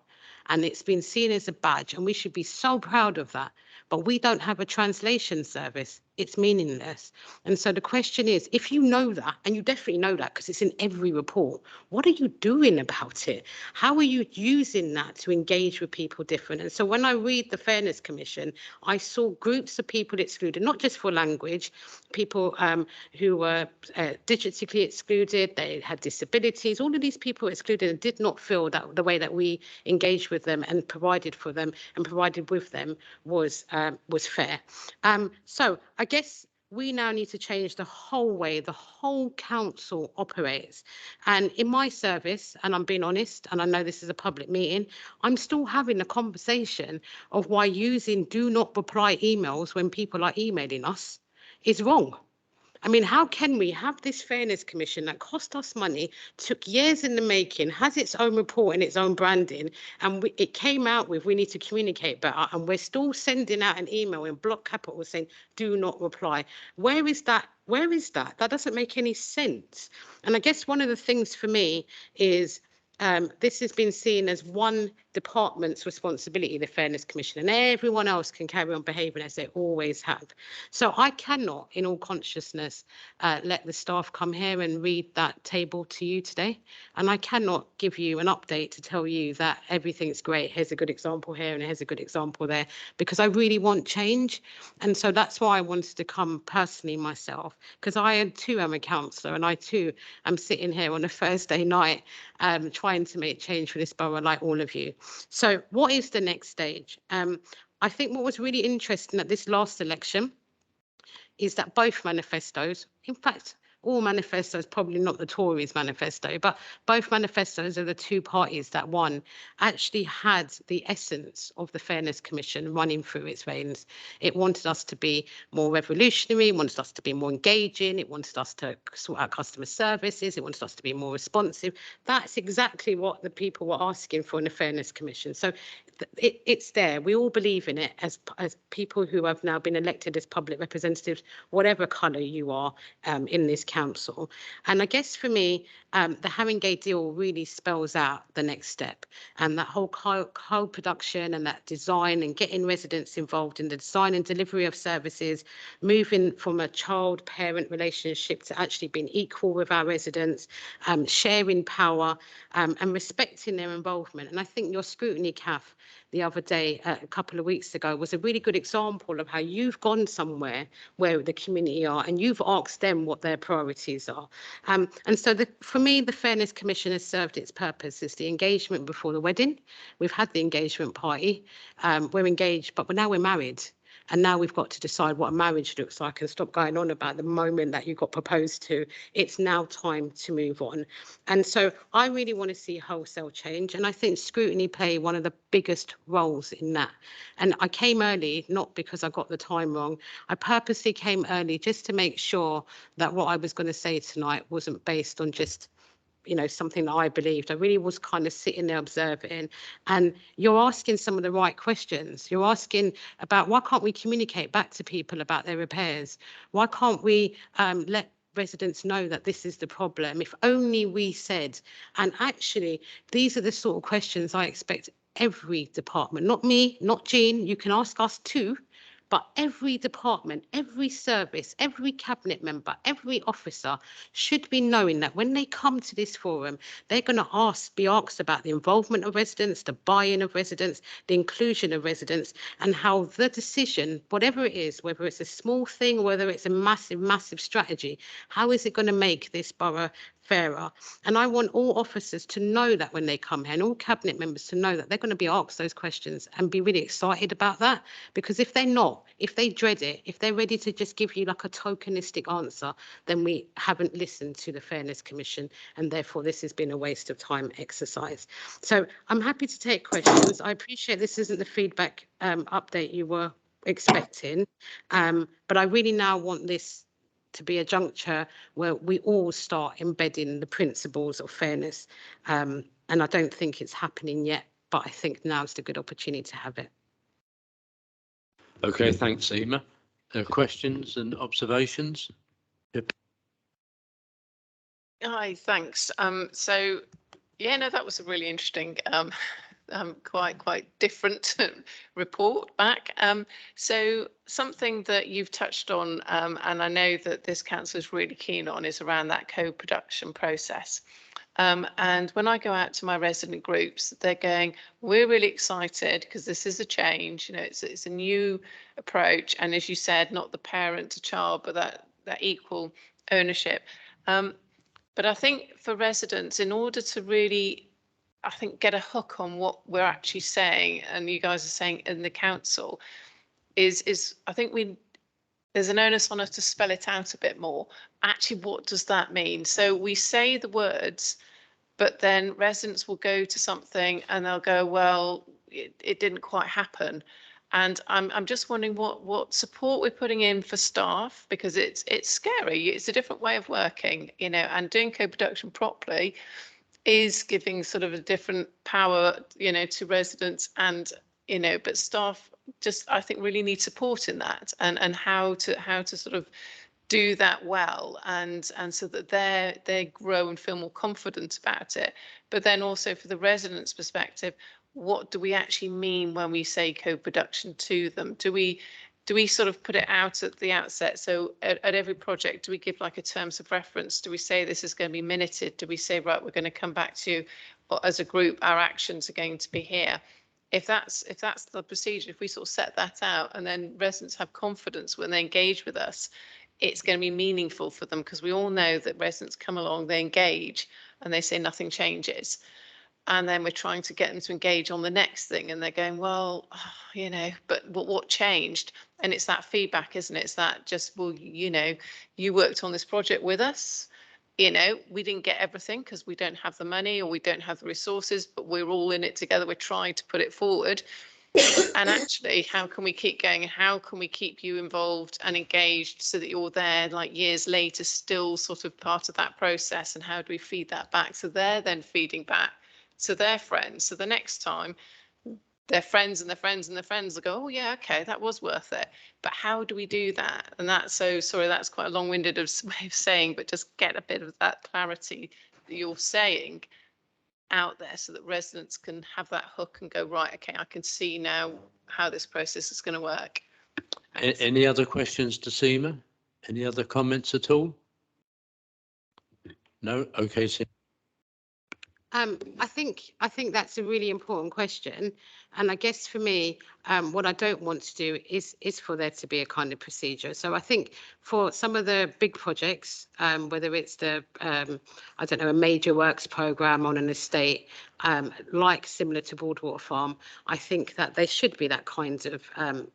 and it's been seen as a badge, and we should be so proud of that. But we don't have a translation service. It's meaningless. And so the question is, if you know that, and you definitely know that because it's in every report, what are you doing about it? How are you using that to engage with people different? And so when I read the Fairness Commission, I saw groups of people excluded, not just for language, people who were digitally excluded, they had disabilities, all of these people were excluded and did not feel that the way that we engaged with them and provided for them and provided with them was fair. So I guess we now need to change the whole way the whole council operates. And in my service, and I'm being honest, and I know this is a public meeting, I'm still having a conversation of why using do not reply emails when people are emailing us is wrong. I mean, how can we have this Fairness Commission that cost us money, took years in the making, has its own report and its own branding, and it came out with we need to communicate better, and we're still sending out an email in block capitals saying do not reply. Where is that? Where is that? That doesn't make any sense. And I guess one of the things for me is this has been seen as one department's responsibility, the Fairness Commission, and everyone else can carry on behaving as they always have. So I cannot, in all consciousness, let the staff come here and read that table to you today. And I cannot give you an update to tell you that everything's great. Here's a good example here and here's a good example there, because I really want change. And so that's why I wanted to come personally myself, because I too am a councillor, and I too am sitting here on a Thursday night trying to make change for this borough like all of you. So what is the next stage? I think what was really interesting at this last election is that both manifestos, in fact, all manifestos, probably not the Tories manifesto, but both manifestos of the two parties that won actually had the essence of the Fairness Commission running through its veins. It wanted us to be more revolutionary, it wanted us to be more engaging, it wanted us to sort out customer services, it wanted us to be more responsive. That's exactly what the people were asking for in the Fairness Commission. So it's there. We all believe in it as people who have now been elected as public representatives, whatever colour you are in this council. And I guess for me, the Haringey deal really spells out the next step, and that whole co-production and that design and getting residents involved in the design and delivery of services, moving from a child-parent relationship to actually being equal with our residents, sharing power and respecting their involvement. And I think your scrutiny, Kath, the other day, a couple of weeks ago, was a really good example of how you've gone somewhere where the community are and you've asked them what their priorities are. And so for me, the Fairness Commission has served its purpose. It's the engagement before the wedding. We've had the engagement party. We're engaged, but now we're married. And now we've got to decide what a marriage looks like and stop going on about the moment that you got proposed to. It's now time to move on. And so I really want to see wholesale change. And I think scrutiny play one of the biggest roles in that. And I came early, not because I got the time wrong. I purposely came early just to make sure that what I was going to say tonight wasn't based on just something that I believed. I really was kind of sitting there observing, and you're asking some of the right questions. You're asking about why can't we communicate back to people about their repairs? Why can't we let residents know that this is the problem? If only we said. And actually, these are the sort of questions I expect every department, not me, not Jean, you can ask us too, but every department, every service, every cabinet member, every officer should be knowing that when they come to this forum, they're going to be asked about the involvement of residents, the buy-in of residents, the inclusion of residents, and how the decision, whatever it is, whether it's a small thing, whether it's a massive, massive strategy, how is it going to make this borough fairer? And I want all officers to know that when they come here, and all cabinet members to know that they're going to be asked those questions and be really excited about that. Because if they're not, if they dread it, if they're ready to just give you like a tokenistic answer, then we haven't listened to the Fairness Commission, and therefore this has been a waste of time exercise. So I'm happy to take questions. I appreciate this isn't the feedback update you were expecting, but I really now want this to be a juncture where we all start embedding the principles of fairness. And I don't think it's happening yet, but I think now's the good opportunity to have it. Okay, thanks, Emma. Questions and observations? Yep. Hi, thanks. So yeah, no, that was a really interesting, quite different report back. So something that you've touched on, and I know that this council is really keen on, is around that co-production process. And when I go out to my resident groups, they're going, we're really excited because this is a change, you know, it's a new approach. And as you said, not the parent to child, but that equal ownership. But I think for residents, in order to really, I think, get a hook on what we're actually saying, and you guys are saying in the council, is I think there's an onus on us to spell it out a bit more. Actually, what does that mean? So we say the words, but then residents will go to something and they'll go, well, it didn't quite happen. And I'm just wondering what support we're putting in for staff, because it's scary. It's a different way of working, you know, and doing co-production properly is giving sort of a different power, you know, to residents, and, you know, but staff just, I think, really need support in that, and how to sort of do that well, and so that they grow and feel more confident about it. But then also for the residents' perspective, what do we actually mean when we say co-production to them? Do we sort of put it out at the outset? So at every project, do we give like a terms of reference? Do we say this is going to be minuted? Do we say, right, we're going to come back to you, or as a group, our actions are going to be here? If that's the procedure, if we sort of set that out, and then residents have confidence when they engage with us, it's going to be meaningful for them, because we all know that residents come along, they engage, and they say nothing changes. And then we're trying to get them to engage on the next thing, and they're going, well, you know, but what changed? And it's that feedback, isn't it? It's that just, well, you know, you worked on this project with us. You know, we didn't get everything because we don't have the money or we don't have the resources, but we're all in it together. We're trying to put it forward. And actually, how can we keep going? How can we keep you involved and engaged so that you're there like years later, still sort of part of that process? And how do we feed that back? So they're then feeding back to their friends. So the next time, their friends and their friends and their friends will go, oh yeah, okay, that was worth it. But how do we do that? And that's, so sorry, that's quite a long-winded way of saying, but just get a bit of that clarity that you're saying out there, so that residents can have that hook and go, right, okay, I can see now how this process is going to work. Any other questions to Seema? Any other comments at all? No? Okay, so I think that's a really important question, and I guess for me, what I don't want to do is for there to be a kind of procedure. So I think for some of the big projects, whether it's the I don't know, a major works program on an estate, like similar to Broadwater Farm, I think that there should be that kind of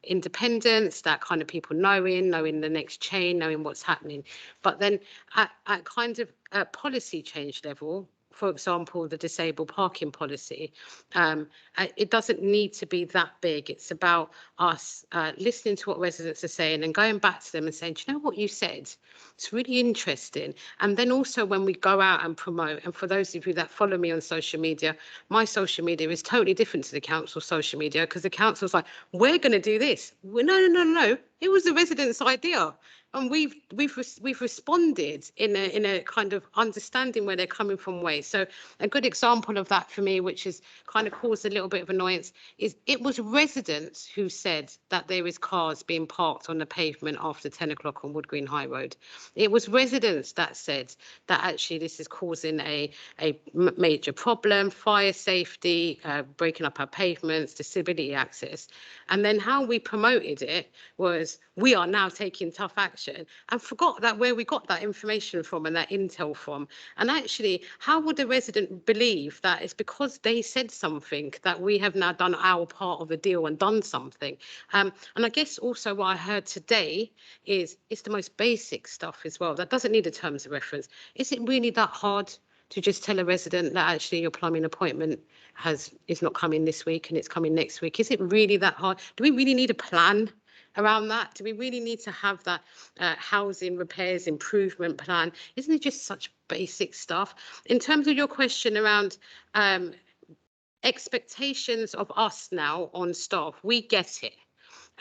independence, that kind of people knowing the next chain, knowing what's happening. But then at kind of policy change level, for example, the disabled parking policy, it doesn't need to be that big. It's about us listening to what residents are saying and going back to them and saying, do you know what you said? It's really interesting. And then also when we go out and promote, and for those of you that follow me on social media, my social media is totally different to the council's social media, because the council's like, we're going to do this. Well, no. It was the residents' idea. And we've responded in a kind of understanding where they're coming from way. So a good example of that for me, which has kind of caused a little bit of annoyance, is it was residents who said that there is cars being parked on the pavement after 10 o'clock on Wood Green High Road. It was residents that said that actually this is causing a major problem, fire safety, breaking up our pavements, disability access. And then how we promoted it was, we are now taking tough action, and forgot that where we got that information from and that intel from. And actually, how would a resident believe that it's because they said something that we have now done our part of the deal and done something? And I guess also what I heard today is it's the most basic stuff as well. That doesn't need a terms of reference. Is it really that hard to just tell a resident that actually your plumbing appointment is not coming this week and it's coming next week? Is it really that hard? Do we really need a plan around that? Do we really need to have that housing repairs improvement plan? Isn't it just such basic stuff? In terms of your question around expectations of us now on staff, we get it.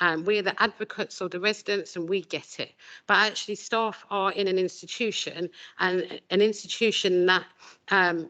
We're the advocates of the residents and we get it. But actually staff are in an institution, and an institution that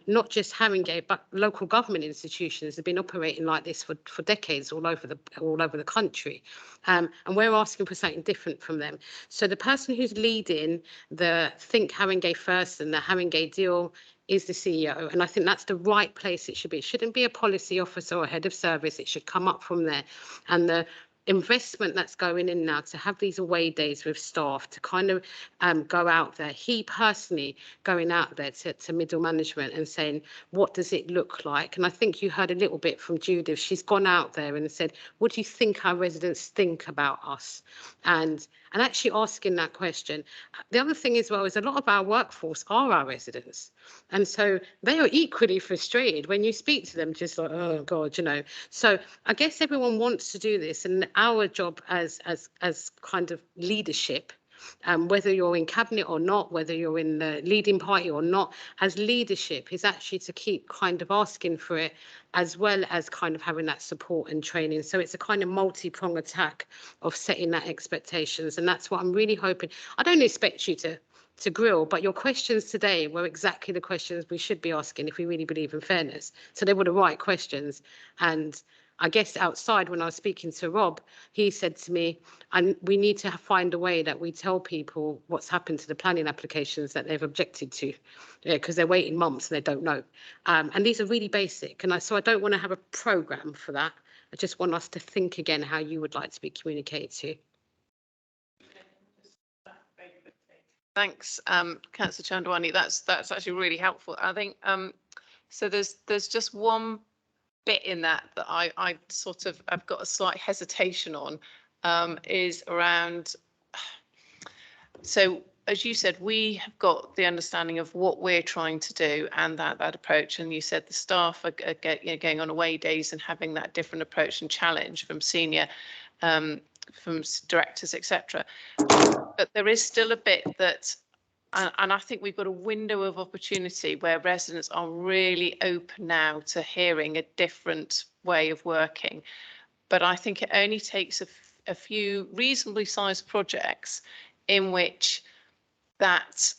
not just Haringey, but local government institutions have been operating like this for decades all over the country. And we're asking for something different from them. So the person who's leading the Think Haringey First and the Haringey Deal is the CEO. And I think that's the right place it should be. It shouldn't be a policy officer or head of service. It should come up from there. And the investment that's going in now to have these away days with staff to kind of go out there, he personally going out there to middle management and saying, what does it look like? And I think you heard a little bit from Judith. She's gone out there and said, what do you think our residents think about us? And actually asking that question. The other thing as well is a lot of our workforce are our residents. And so they are equally frustrated when you speak to them, just like, oh God, you know. So I guess everyone wants to do this, and our job as kind of leadership, whether you're in cabinet or not, whether you're in the leading party or not, as leadership is actually to keep kind of asking for it, as well as kind of having that support and training. So it's a kind of multi-pronged attack of setting that expectations. And that's what I'm really hoping. I don't expect you to grill, but your questions today were exactly the questions we should be asking if we really believe in fairness. So they were the right questions. And I guess outside when I was speaking to Rob, he said to me, and we need to find a way that we tell people what's happened to the planning applications that they've objected to, because they're waiting months and they don't know. And these are really basic. And so I don't want to have a program for that. I just want us to think again how you would like to be communicated to. Thanks, Councillor Chandwani. That's actually really helpful. I think so. There's just one bit in that I sort of I've got a slight hesitation on, is around. So as you said, we have got the understanding of what we're trying to do and that approach. And you said the staff are going on away days and having that different approach and challenge from senior, from directors, etc. But there is still a bit that, and I think we've got a window of opportunity where residents are really open now to hearing a different way of working. But I think it only takes a few reasonably sized projects in which that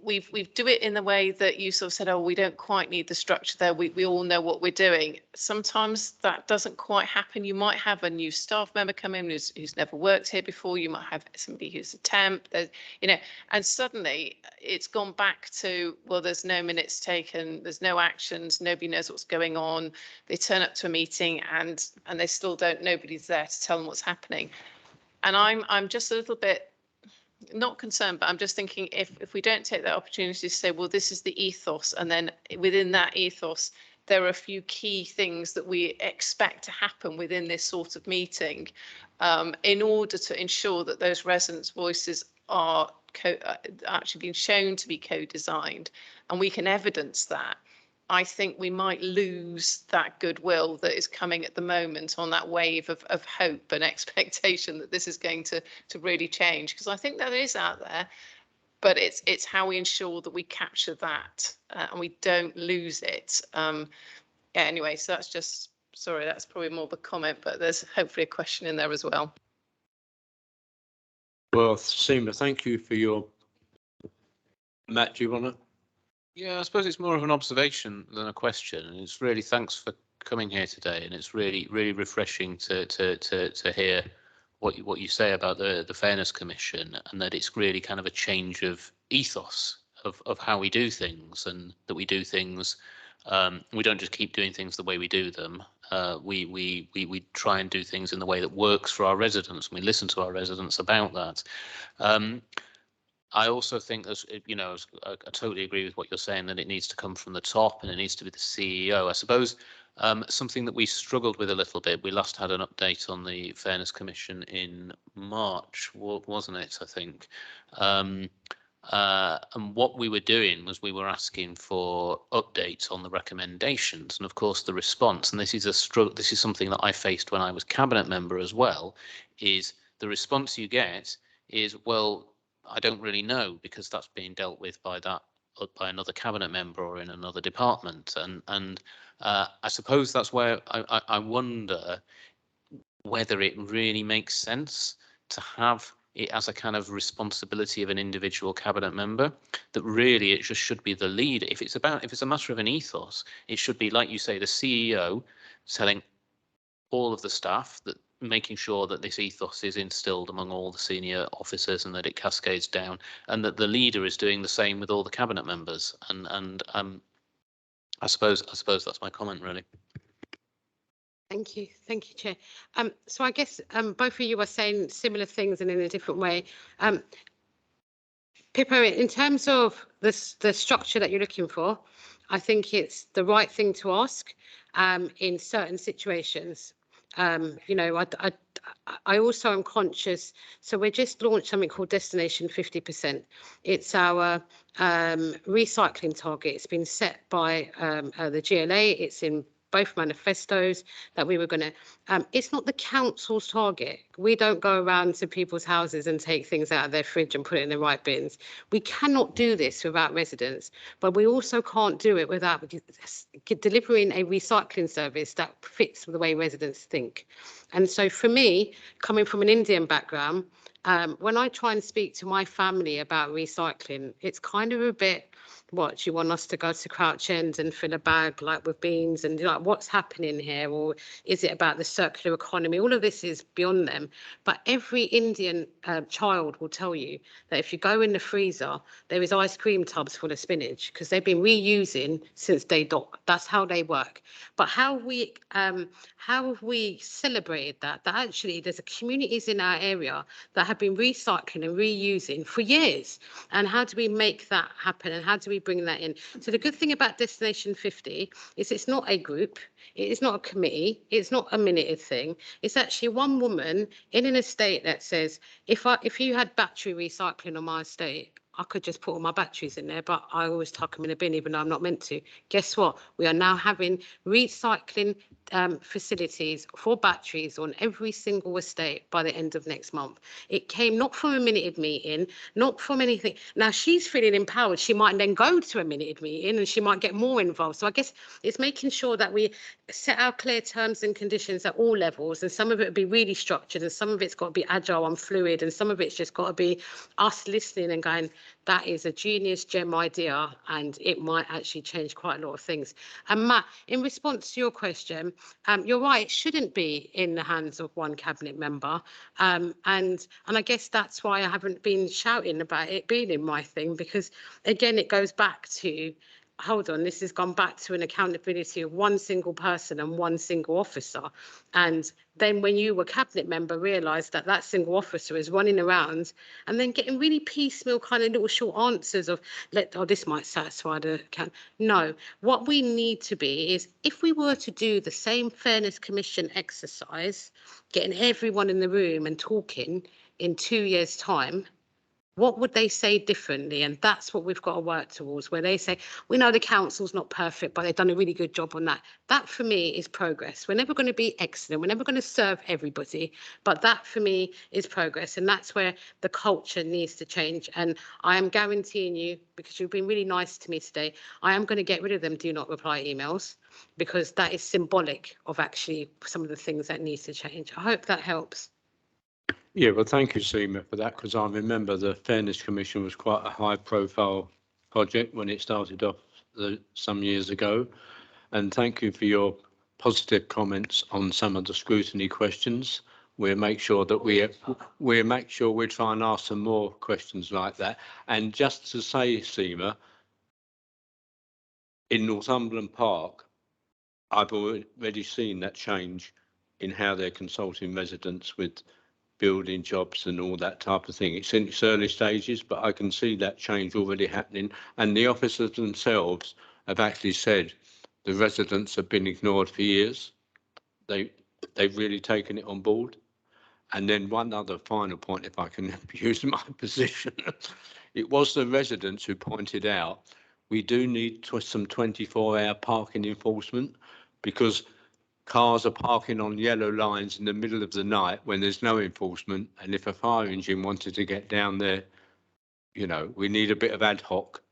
we do it in the way that you sort of said, oh, we don't quite need the structure there. We all know what we're doing. Sometimes that doesn't quite happen. You might have a new staff member come in who's never worked here before. You might have somebody who's a temp, you know, and suddenly it's gone back to, well, there's no minutes taken, there's no actions, nobody knows what's going on. They turn up to a meeting and they still don't, nobody's there to tell them what's happening. And I'm just a little bit, not concerned, but I'm just thinking if we don't take that opportunity to say, well, this is the ethos, and then within that ethos, there are a few key things that we expect to happen within this sort of meeting, in order to ensure that those residents' voices are actually being shown to be co-designed, and we can evidence that. I think we might lose that goodwill that is coming at the moment on that wave of hope and expectation that this is going to really change, because I think that is out there, but it's how we ensure that we capture that and we don't lose it. Yeah, anyway, so that's just, sorry, that's probably more of a comment, but there's hopefully a question in there as well. Well, Seema, thank you for your. Matt, do you want to? Yeah, I suppose it's more of an observation than a question, and it's really thanks for coming here today, and it's really refreshing to hear what you say about the Fairness Commission, and that it's really kind of a change of ethos of how we do things, and that we do things. We don't just keep doing things the way we do them. We try and do things in the way that works for our residents, and we listen to our residents about that. I also think, as you know, I totally agree with what you're saying, that it needs to come from the top and it needs to be the CEO. I suppose something that we struggled with a little bit, we last had an update on the Fairness Commission in March, wasn't it, I think? And what we were doing was we were asking for updates on the recommendations, and of course the response, and this is something that I faced when I was cabinet member as well, is the response you get is, well, I don't really know, because that's being dealt with by another cabinet member or in another department, and I suppose that's where I wonder, whether it really makes sense to have it as a kind of responsibility of an individual cabinet member, that really it just should be the leader. If it's a matter of an ethos, it should be, like you say, the CEO telling all of the staff, that making sure that this ethos is instilled among all the senior officers and that it cascades down, and that the leader is doing the same with all the cabinet members. And I suppose that's my comment, really. Thank you, Chair. So I guess both of you are saying similar things and in a different way. Pippa, in terms of the structure that you're looking for, I think it's the right thing to ask in certain situations. You know, I also am conscious. So we just launched something called Destination 50%. It's our recycling target. It's been set by the GLA. It's in both manifestos that we were going to, it's not the council's target. We don't go around to people's houses and take things out of their fridge and put it in the right bins. We cannot do this without residents, but we also can't do it without delivering a recycling service that fits with the way residents think. And so for me, coming from an Indian background, when I try and speak to my family about recycling, it's kind of a bit, what, do you want us to go to Crouch End and fill a bag like with beans, and like, what's happening here? Or is it about the circular economy? All of this is beyond them. But every Indian child will tell you that if you go in the freezer, there is ice cream tubs full of spinach, because they've been reusing since day dot. That's how they work. But how have we celebrated that actually there's communities in our area that have been recycling and reusing for years? And how do we make that happen, and how do we bring that in? So the good thing about Destination 50 is it's not a group, it is not a committee, it's not a minuted thing. It's actually one woman in an estate that says, if you had battery recycling on my estate, I could just put all my batteries in there, but I always tuck them in a bin even though I'm not meant to. Guess what? We are now having recycling facilities for batteries on every single estate by the end of next month. It came not from a minuted meeting, not from anything. Now she's feeling empowered. She might then go to a minuted meeting and she might get more involved. So I guess it's making sure that we set our clear terms and conditions at all levels, and some of it will be really structured, and some of it's got to be agile and fluid, and some of it's just got to be us listening and going, that is a genius gem idea, and it might actually change quite a lot of things. And Matt, in response to your question, you're right, it shouldn't be in the hands of one cabinet member. And I guess that's why I haven't been shouting about it being in my thing, because again, it goes back to, hold on, this has gone back to an accountability of one single person and one single officer. And then when you were cabinet member, realised that that single officer is running around and then getting really piecemeal kind of little short answers of, oh, this might satisfy the account. No, what we need to be is, if we were to do the same Fairness Commission exercise, getting everyone in the room and talking in 2 years' time, what would they say differently? And that's what we've got to work towards, where they say, we know the council's not perfect, but they've done a really good job on that. That for me is progress. We're never going to be excellent. We're never going to serve everybody, but that for me is progress. And that's where the culture needs to change. And I am guaranteeing you, because you've been really nice to me today, I am going to get rid of them do not reply emails, because that is symbolic of actually some of the things that need to change. I hope that helps. Yeah, well, thank you, Seema, for that, because I remember the Fairness Commission was quite a high-profile project when it started off some years ago. And thank you for your positive comments on some of the scrutiny questions. We'll make sure that we try and ask some more questions like that. And just to say, Seema, in Northumberland Park, I've already seen that change in how they're consulting residents with building jobs and all that type of thing. It's in its early stages, but I can see that change already happening. And the officers themselves have actually said the residents have been ignored for years. They've really taken it on board. And then one other final point, if I can use my position, it was the residents who pointed out we do need some 24-hour parking enforcement, because cars are parking on yellow lines in the middle of the night when there's no enforcement. And if a fire engine wanted to get down there, you know, we need a bit of ad hoc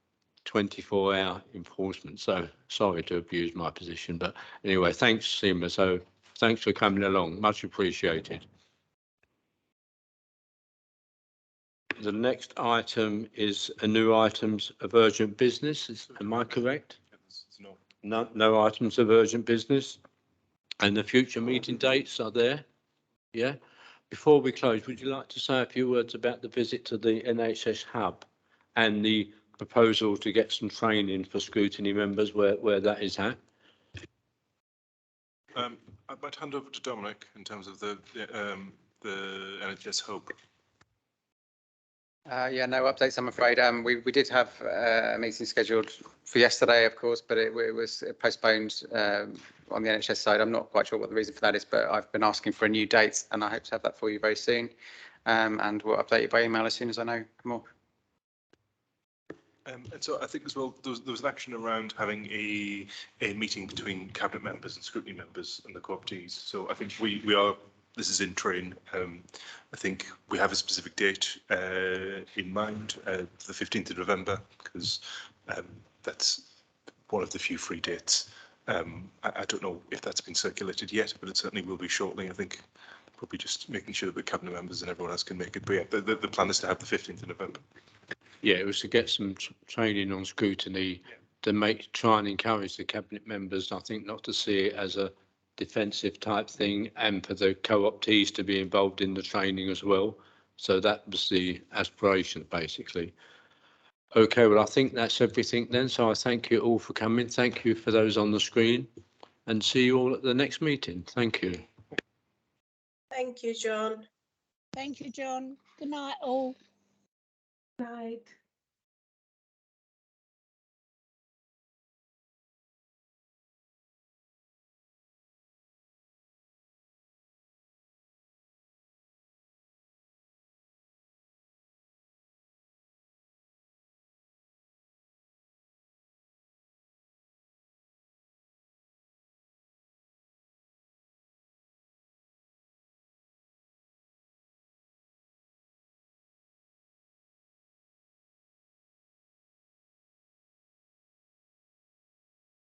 24-hour enforcement. So sorry to abuse my position, but anyway, thanks, Seema. So Thanks for coming along. Much appreciated. The next item is a new items of urgent business. Am I correct? No items of urgent business. And the future meeting dates are there? Yeah. Before we close, would you like to say a few words about the visit to the NHS hub and the proposal to get some training for scrutiny members where that is at? I might hand over to Dominic in terms of the NHS hub. Yeah, no updates, I'm afraid. We did have a meeting scheduled for yesterday, of course, but it was postponed on the NHS side. I'm not quite sure what the reason for that is, but I've been asking for a new date and I hope to have that for you very soon. And we'll update you by email as soon as I know more. And so I think as well, there was an action around having a meeting between cabinet members and scrutiny members and the co-optees. So I think we are, this is in train. I think we have a specific date in mind, the 15th of November, because that's one of the few free dates. I don't know if that's been circulated yet, but it certainly will be shortly. I think probably just making sure that the cabinet members and everyone else can make it. But yeah, the plan is to have the 15th of November. Yeah, it was to get some training on scrutiny, to try and encourage the cabinet members, I think, not to see it as a defensive type thing, and for the co-optees to be involved in the training as well. So that was the aspiration, basically. Okay, well, I think that's everything then. So I thank you all for coming. Thank you for those on the screen, and see you all at the next meeting. Thank you. Thank you, John. Thank you, John. Good night, all. Night.